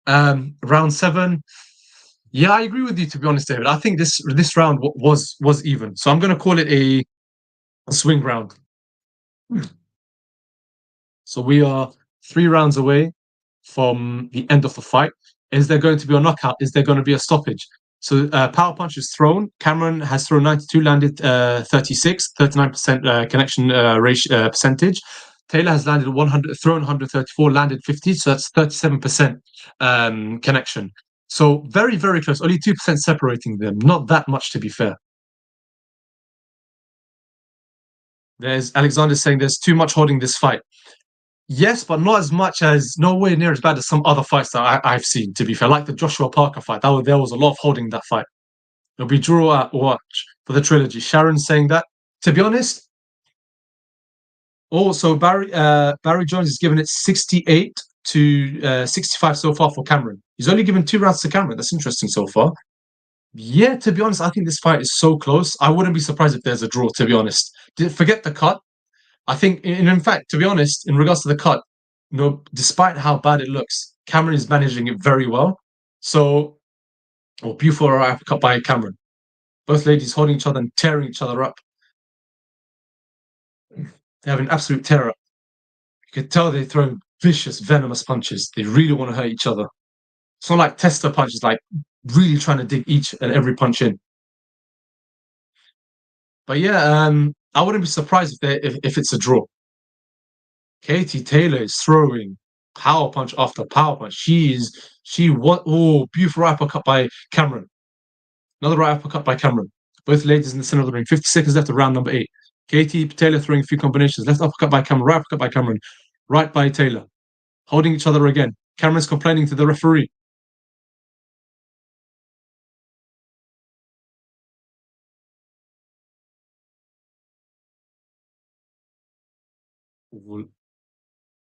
S1: Round 7. Yeah, I agree with you, to be honest, David. I think this round was even. So I'm going to call it a swing round. So we are 3 rounds away from the end of the fight. Is there going to be a knockout? Is there going to be a stoppage? So power punch is thrown. Cameron has thrown 92, landed 36, 39% connection ratio percentage. Taylor has landed 100, thrown 134, landed 50, so that's 37% connection. So very, very close. Only 2% separating them. Not that much, to be fair. There's Alexander saying there's too much holding this fight. Yes, but not as much as, nowhere near as bad as some other fights that I've seen, to be fair. Like the Joshua Parker fight. There was a lot of holding in that fight. It'll be draw at watch for the trilogy. Sharon saying that. To be honest, also Barry Jones is giving it 68 to 65 so far for Cameron. He's only given 2 rounds to Cameron. That's interesting so far. Yeah, to be honest, I think this fight is so close. I wouldn't be surprised if there's a draw, to be honest. Forget the cut. I think, in fact, to be honest, in regards to the cut, despite how bad it looks, Cameron is managing it very well. So, beautiful right cut by Cameron. Both ladies holding each other and tearing each other up. They have an absolute terror. You can tell they're throwing vicious, venomous punches. They really want to hurt each other. It's not like tester punches, like really trying to dig each and every punch in. But yeah, I wouldn't be surprised if it's a draw. Katie Taylor is throwing power punch after power punch. Beautiful right uppercut by Cameron. Another right uppercut by Cameron. Both ladies in the center of the ring. 50 seconds left of round number 8. Katie Taylor throwing a few combinations. Left uppercut by Cameron. Right uppercut by Cameron. Right by Taylor. Holding each other again. Cameron's complaining to the referee.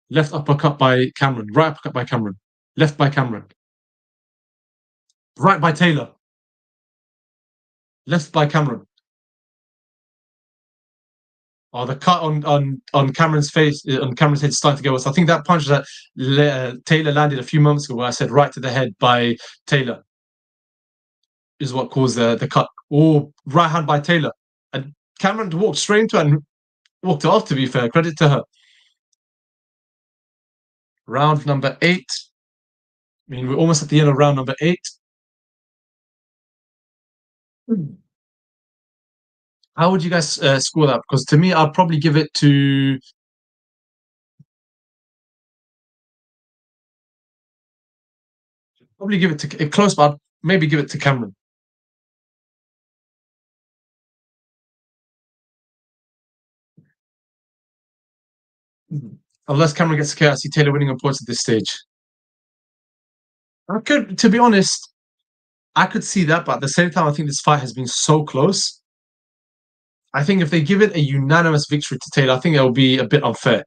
S1: Left uppercut by Cameron. Right uppercut by Cameron. Left by Cameron. Right by Taylor. Left by Cameron. Oh, the cut on Cameron's face, on Cameron's head, is starting to get worse. I think that punch that Taylor landed a few moments ago, where I said right to the head by Taylor, is what caused the cut. Oh, right hand by Taylor. And Cameron walked straight into it and walked it off, to be fair. Credit to her. Round number 8. I mean, we're almost at the end of round number 8. How would you guys score that? Because to me, I'd probably give it to... Probably give it to... Close, but I'd maybe give it to Cameron. Unless Cameron gets a KO, I see Taylor winning on points at this stage. To be honest, I could see that, but at the same time, I think this fight has been so close. I think if they give it a unanimous victory to Taylor, I think it will be a bit unfair.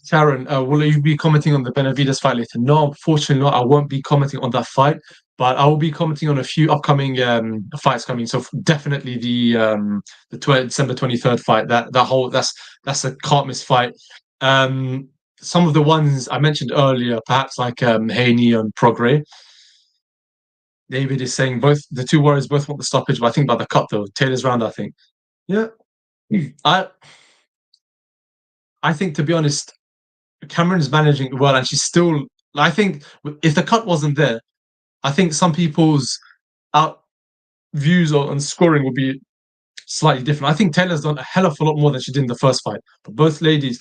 S1: Sharon, will you be commenting on the Benavides fight later? No, unfortunately not. I won't be commenting on that fight, but I will be commenting on a few upcoming fights coming. So definitely the December 23rd fight. That's a can't miss fight. Some of the ones I mentioned earlier, perhaps like Haney and Prograis. David is saying both the two warriors both want the stoppage, but I think about the cut though. Taylor's round, I think. Yeah, I think, to be honest, Cameron's managing well, and she's still. I think if the cut wasn't there, I think some people's out views on scoring would be slightly different. I think Taylor's done a hell of a lot more than she did in the first fight. But both ladies,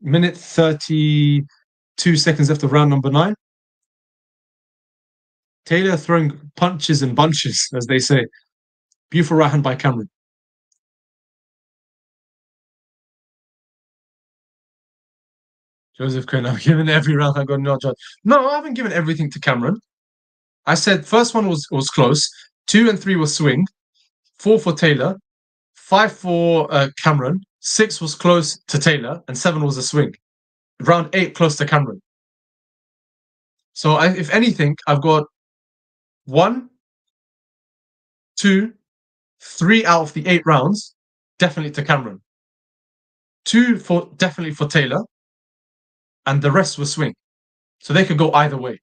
S1: minute 32 seconds left of round number 9. Taylor throwing punches and bunches, as they say. Beautiful right hand by Cameron. Joseph Quinn, I've given every round I got no judge. No, I haven't given everything to Cameron. I said first one was close. 2 and 3 was swing. 4 for Taylor. 5 for Cameron. 6 was close to Taylor, and 7 was a swing. Round 8 close to Cameron. So if anything, I've got 1, 2, 3 out of the 8 rounds definitely to Cameron. 2 definitely for Taylor, and the rest was swing. So they could go either way.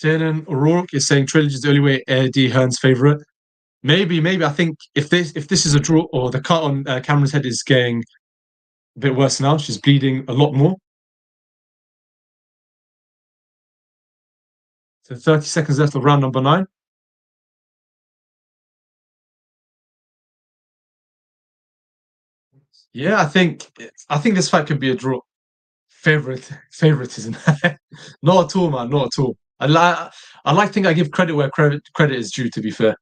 S1: Jaden O'Rourke is saying trilogy is the only way. Eddie Hearn's favorite. Maybe. I think if this is a draw, or the cut on Cameron's head is getting a bit worse now, she's bleeding a lot more. So 30 seconds left of round number 9. Yeah, I think this fight could be a draw. Favoritism. Not at all, man. Not at all. I like to think I give credit where credit is due, to be fair.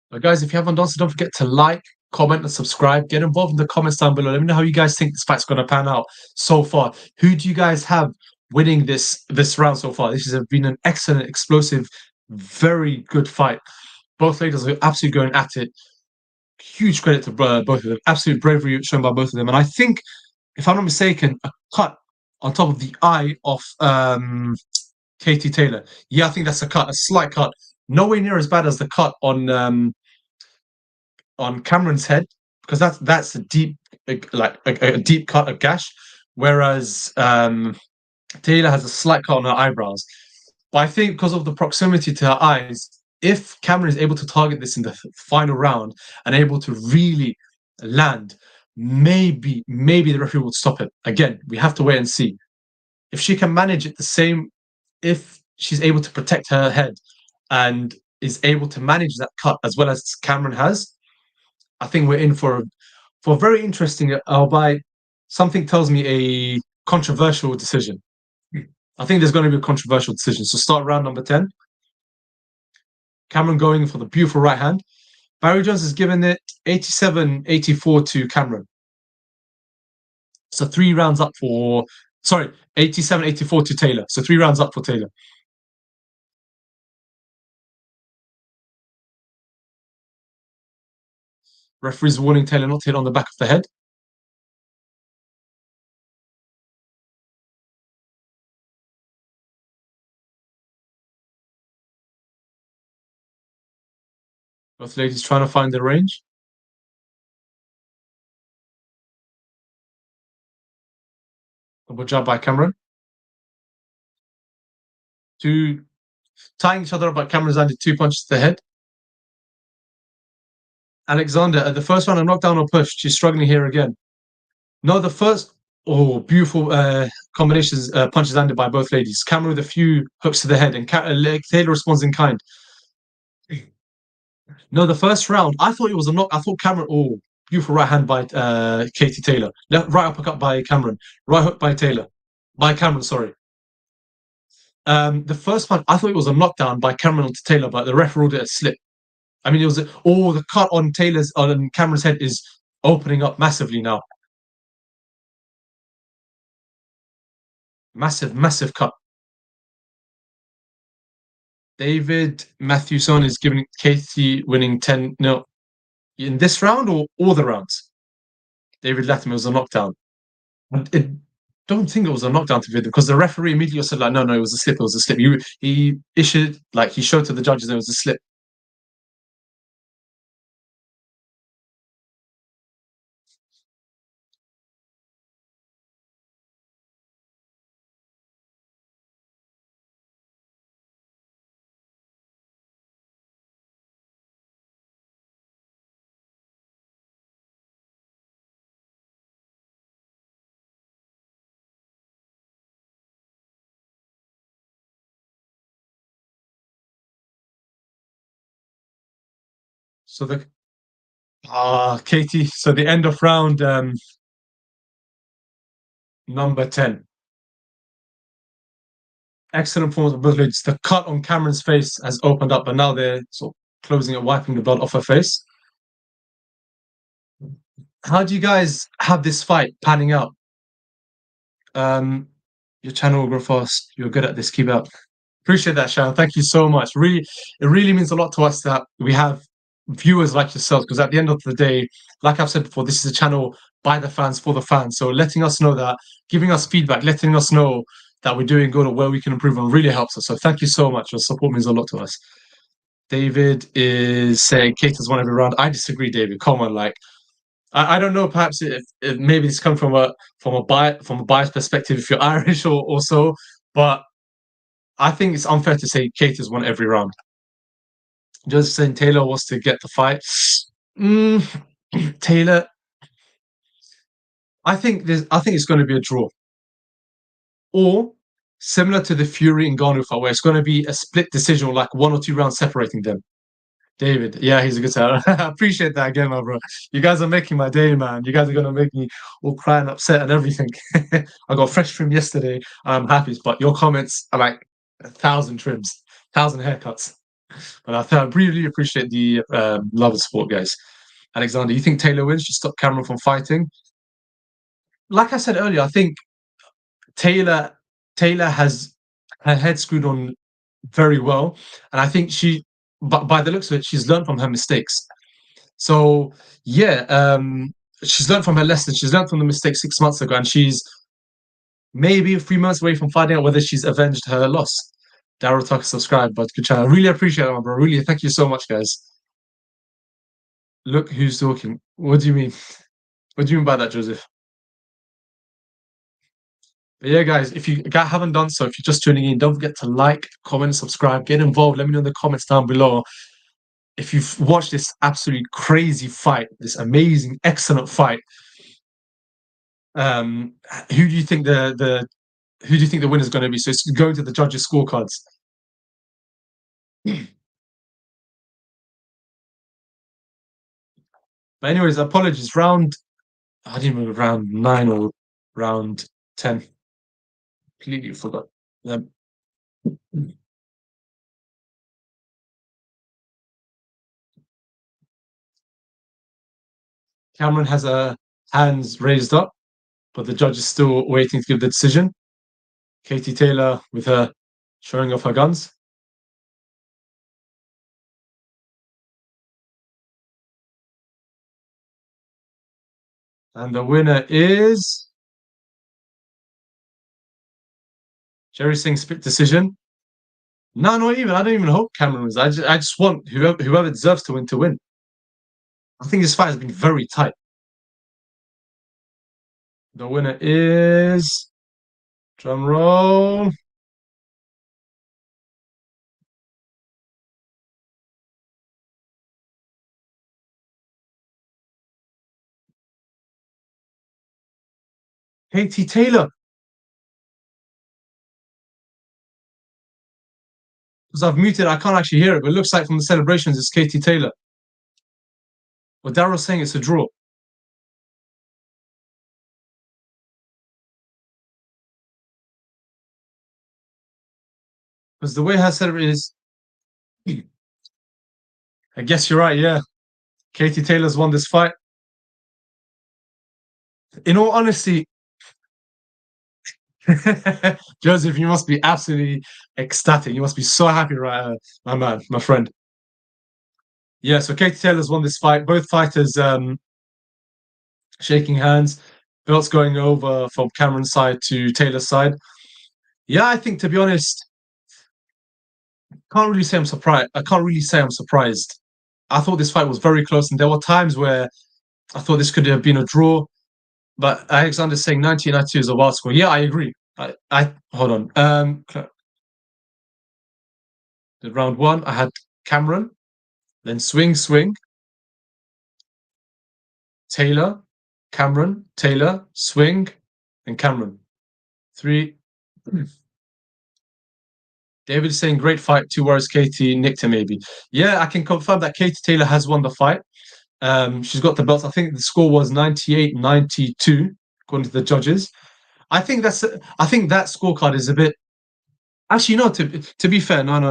S1: But guys, if you haven't done so, don't forget to like, comment, and subscribe. Get involved in the comments down below. Let me know how you guys think this fight's gonna pan out so far. Who do you guys have winning this round so far? This has been an excellent, explosive, very good fight. Both ladies are absolutely going at it. Huge credit to both of them. Absolute bravery shown by both of them. And I think, if I'm not mistaken, a cut on top of the eye of Katie Taylor. Yeah, I think that's a cut, a slight cut. Nowhere near as bad as the cut on Cameron's head, because that's a deep, like a deep cut, a gash, whereas Taylor has a slight cut on her eyebrows. But I think because of the proximity to her eyes, if Cameron is able to target this in the final round and able to really land, maybe the referee will stop it. Again, we have to wait and see. If she can manage it the same, if she's able to protect her head and is able to manage that cut as well as Cameron has, I think we're in for a very interesting, albeit something tells me a controversial decision. I think there's going to be a controversial decision. So start round number 10. Cameron going for the beautiful right hand. Barry Jones has given it 87-84 to Cameron. So 3 rounds up for, sorry, 87-84 to Taylor. So 3 rounds up for Taylor. Referee's warning Taylor not to hit on the back of the head. Both ladies trying to find the range. Double jab by Cameron. Two tying each other up, but Cameron's landed 2 punches to the head. Alexander, at the first round, a knockdown or push. She's struggling here again. No, the first, oh, beautiful combinations, punches landed by both ladies. Cameron with a few hooks to the head, and Taylor responds in kind. No, the first round, I thought it was a knock. I thought Cameron, oh, beautiful right hand by Katie Taylor. Right uppercut by Cameron. Right hook by Taylor. By Cameron, sorry. The first one, I thought it was a knockdown by Cameron onto Taylor, but the ref ruled it a slip. I mean, it was the cut on Cameron's head is opening up massively now. Massive cut. David Matthewson is giving Katie winning 10. No, in this round or all the rounds? David Latimer was a knockdown. I don't think it was a knockdown to video because the referee immediately said like, no, it was a slip. It was a slip. He issued like he showed to the judges there was a slip. So the Katie. So the end of round number 10. Excellent performance of both ladies. The cut on Cameron's face has opened up, but now they're sort of closing it, wiping the blood off her face. How do you guys have this fight panning out? Your channel will grow fast. You're good at this. Keep it up. Appreciate that, Sharon. Thank you so much. Really, it really means a lot to us that we have viewers like yourselves, because at the end of the day, like I've said before, this is a channel by the fans for the fans. So letting us know that, giving us feedback, letting us know that we're doing good or where we can improve on really helps us. So thank you so much. Your support means a lot to us. David is saying Kate has won every round. I disagree, David. Come on, like I don't know. Perhaps if maybe it's come from a biased perspective if you're Irish or so, but I think it's unfair to say Kate has won every round. Just saying Taylor wants to get the fight. Taylor, I think it's going to be a draw, or similar to the Fury and Ngannou fight, where it's going to be a split decision, or like 1 or 2 rounds separating them. David, yeah, he's a good seller. I appreciate that again, my bro. You guys are making my day, man. You guys are gonna make me all cry and upset and everything. I got fresh trim yesterday. I'm happy, but your comments are like 1,000 trims, 1,000 haircuts. But I really appreciate the love and support, guys. Alexander, you think Taylor wins? Should stop Cameron from fighting? Like I said earlier, I think Taylor Taylor has her head screwed on very well, and I think but by the looks of it, she's learned from her mistakes. So yeah, she's learned from her lesson. She's learned from the mistake 6 months ago, and she's maybe 3 months away from finding out whether she's avenged her loss. Daryl Tucker, subscribe, but good channel. I really appreciate it, bro. Really, thank you so much, guys. Look who's talking. What do you mean? What do you mean by that, Joseph? But yeah, guys, if you haven't done so, if you're just tuning in, don't forget to like, comment, subscribe, get involved. Let me know in the comments down below if you've watched this absolutely crazy fight, this amazing, excellent fight. Who do you think the winner is going to be? So it's going to the judges' scorecards. But anyways, apologies. I didn't remember round 9 or round 10. Completely forgot. Cameron has her hands raised up, but the judge is still waiting to give the decision. Katie Taylor with her showing off her guns. And the winner is Jerry Singh split decision. No, not even. I don't even hope Cameron wins. I just want whoever deserves to win to win. I think this fight has been very tight. The winner is, drum roll, Katie Taylor. Because I've muted, I can't actually hear it, but it looks like from the celebrations it's Katie Taylor. Well, Daryl's saying it's a draw. Because the way her celebration is, I guess you're right, yeah. Katie Taylor's won this fight. In all honesty, Joseph, you must be absolutely ecstatic. You must be so happy, right, my man, my friend. Yeah, so Katie Taylor's won this fight. Both fighters shaking hands. Belts going over from Cameron's side to Taylor's side. Yeah, I think, to be honest, can't really say I'm surprised. I can't really say I'm surprised. I thought this fight was very close, and there were times where I thought this could have been a draw. But Alexander's saying 1992 is a wild score. Yeah, I agree. I hold on. The round 1, I had Cameron, then swing, Taylor, Cameron, Taylor, swing, and Cameron. 3. David is saying great fight. 2 worries, Katie nicked him maybe. Yeah, I can confirm that Katie Taylor has won the fight. She's got the belts. I think the score was 98-92, according to the judges. I think that scorecard is a bit. Actually, no. To be fair, no.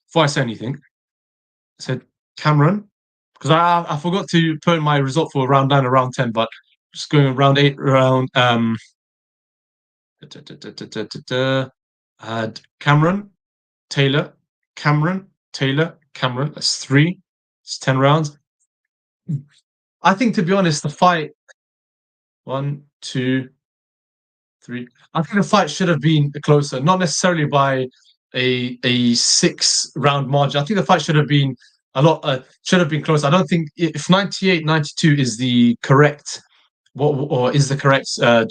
S1: Before I say anything, I said Cameron, because I forgot to put in my result for round 9 or round 10, but just going round 8, round I had Cameron, Taylor, Cameron, Taylor, Cameron. That's 3. It's 10 rounds. I think, to be honest, the fight 1, 2, 3. I think the fight should have been closer, not necessarily by a 6-round margin. I think the fight should have been should have been close. I don't think if 98-92 is the correct, or is the correct, I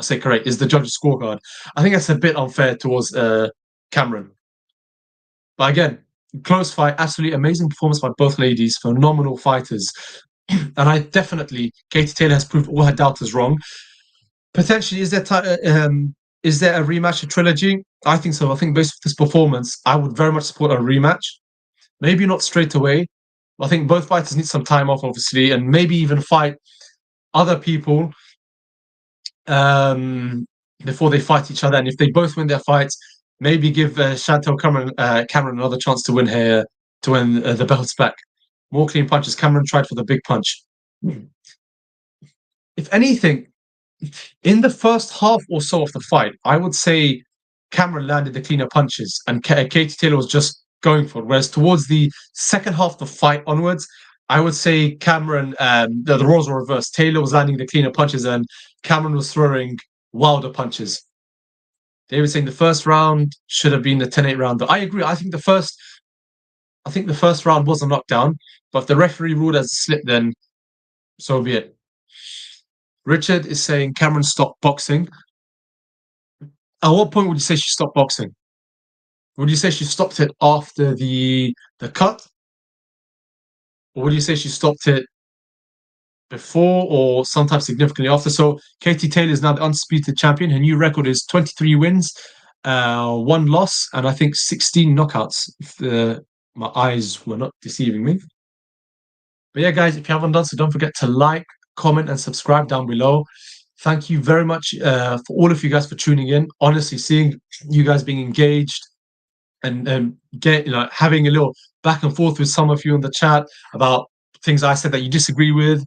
S1: say correct, is the judge's scorecard. I think that's a bit unfair towards Cameron. But again, close fight, absolutely amazing performance by both ladies, phenomenal fighters. And I definitely, Katie Taylor has proved all her doubters wrong. Potentially, is there a rematch, a trilogy? I think so. I think based on this performance, I would very much support a rematch. Maybe not straight away. I think both fighters need some time off, obviously, and maybe even fight other people before they fight each other. And if they both win their fights, maybe give Chantelle Cameron another chance to win the belts back. More clean punches. Cameron tried for the big punch. If anything, in the first half or so of the fight, I would say Cameron landed the cleaner punches and Katie Taylor was just going for it. Whereas towards the second half of the fight onwards, I would say Cameron, the roles were reversed. Taylor was landing the cleaner punches and Cameron was throwing wilder punches. They were saying the first round should have been the 10-8 round. But I agree. I think the first round was a knockdown. But if the referee ruled as a slip, then so be it. Richard is saying Cameron stopped boxing. At what point would you say she stopped boxing? Would you say she stopped it after the cut? Or would you say she stopped it before or sometimes significantly after? So Katie Taylor is now the undisputed champion. Her new record is 23 wins, 1 loss, and I think 16 knockouts, if my eyes were not deceiving me. But yeah, guys, if you haven't done so, don't forget to like, comment, and subscribe down below. Thank you very much for all of you guys for tuning in. Honestly, seeing you guys being engaged and having a little back and forth with some of you in the chat about things I said that you disagree with.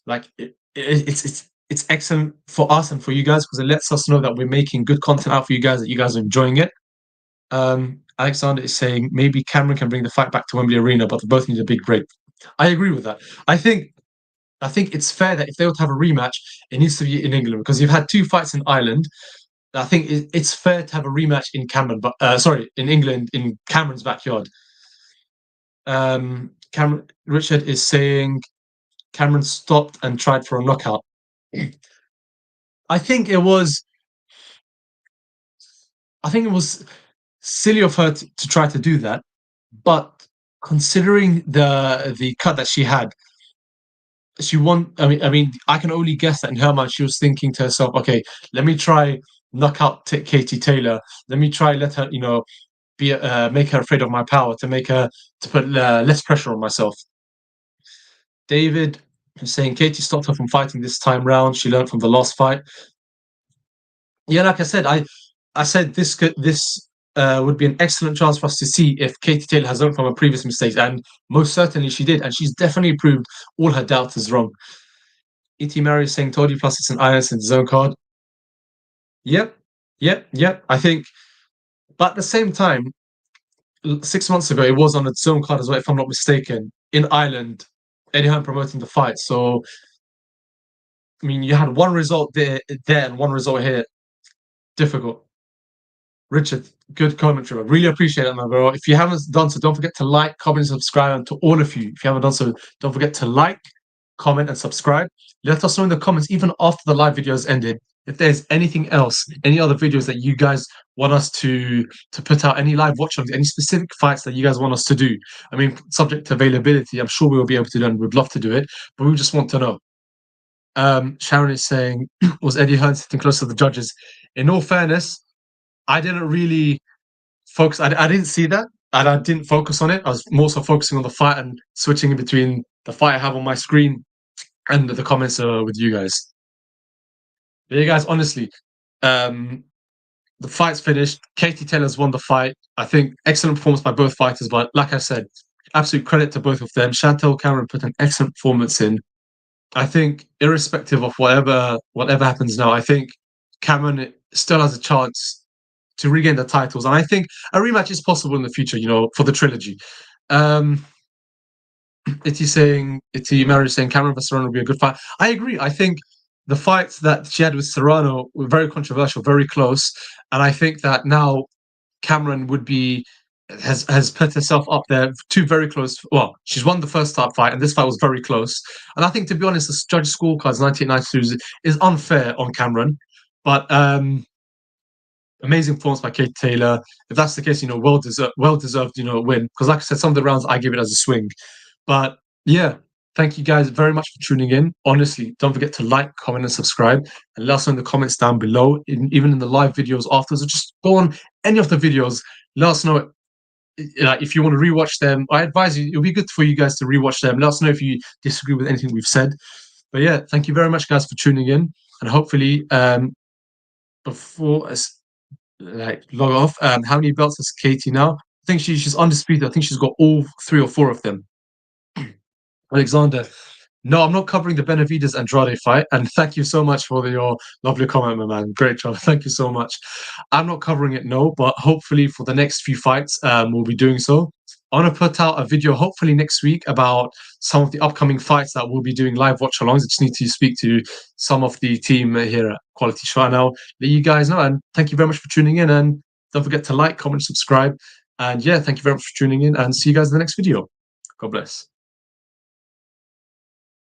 S1: Like it's excellent for us and for you guys because it lets us know that we're making good content out for you guys, that you guys are enjoying it. Alexander is saying maybe Cameron can bring the fight back to Wembley Arena, but they both need a big break. I agree with that. I think it's fair that if they were to have a rematch, it needs to be in England because you've had 2 fights in Ireland. I think it's fair to have a rematch in Cameron, but in England, in Cameron's backyard. Richard is saying Cameron stopped and tried for a knockout. I think it was silly of her to try to do that, but considering the cut that she had, she won. I mean, I can only guess that in her mind she was thinking to herself, okay, let me try knock out Katie Taylor. Let me try let her, make her afraid of my power, to put less pressure on myself. David is saying Katie stopped her from fighting this time round. She learned from the last fight. Yeah, like I said, I said this would be an excellent chance for us to see if Katie Taylor has learned from her previous mistakes, and most certainly she did, and she's definitely proved all her doubters wrong. E.T. Mary is saying, told you, plus it's an IS in DAZN card. Yep. I think, but at the same time, 6 months ago, it was on a DAZN card as well, if I'm not mistaken, in Ireland, Eddie Hearn promoting the fight. So, I mean, you had one result there and one result here. Difficult. Richard, good commentary. I really appreciate it, my bro. If you haven't done so, don't forget to like, comment, and subscribe. And to all of you, if you haven't done so, don't forget to like, comment, and subscribe. Let us know in the comments, even after the live video has ended, if there's anything else, any other videos that you guys want us to put out, any live watch-alongs, any specific fights that you guys want us to do. I mean, subject to availability, I'm sure we will be able to do it and we'd love to do it, but we just want to know. Sharon is saying, was Eddie Hearn sitting close to the judges? In all fairness, I didn't really focus. I didn't see that, and I didn't focus on it. I was more so focusing on the fight and switching in between the fight I have on my screen and the comments with you guys. But yeah, guys, honestly, the fight's finished. Katie Taylor's won the fight. I think excellent performance by both fighters, but like I said, absolute credit to both of them. Chantelle Cameron put an excellent performance in. I think, irrespective of whatever happens now, I think Cameron still has a chance to regain the titles, and I think a rematch is possible in the future. For the trilogy. Itty Mary saying Cameron vs Serrano will be a good fight. I agree. I think the fights that she had with Serrano were very controversial, very close, and I think that now Cameron has put herself up there. 2 very close. Well, she's won the first fight, and this fight was very close. And I think, to be honest, the judge scorecards 98-92 is unfair on Cameron, but amazing performance by Katie Taylor. If that's the case, well deserved, win. Because like I said, some of the rounds I give it as a swing. But yeah, thank you guys very much for tuning in. Honestly, don't forget to like, comment, and subscribe. And let us know in the comments down below, even in the live videos afterwards. Or just go on any of the videos. Let us know, like, if you want to rewatch them. I advise you, it'll be good for you guys to rewatch them. Let us know if you disagree with anything we've said. But yeah, thank you very much, guys, for tuning in. And hopefully, before us log off, how many belts has Katie now? I think she's undisputed. I think she's got all 3 or 4 of them. Alexander, no, I'm not covering the Benavides Andrade fight. And thank you so much for your lovely comment, my man. Great job. Thank you so much. I'm not covering it, no, but hopefully for the next few fights, we'll be doing so. I want to put out a video hopefully next week about some of the upcoming fights that we'll be doing live watch-alongs. I just need to speak to some of the team here at Quality Show, and I'll let you guys know. And thank you very much for tuning in. And don't forget to like, comment, subscribe. And yeah, thank you very much for tuning in, and see you guys in the next video. God bless.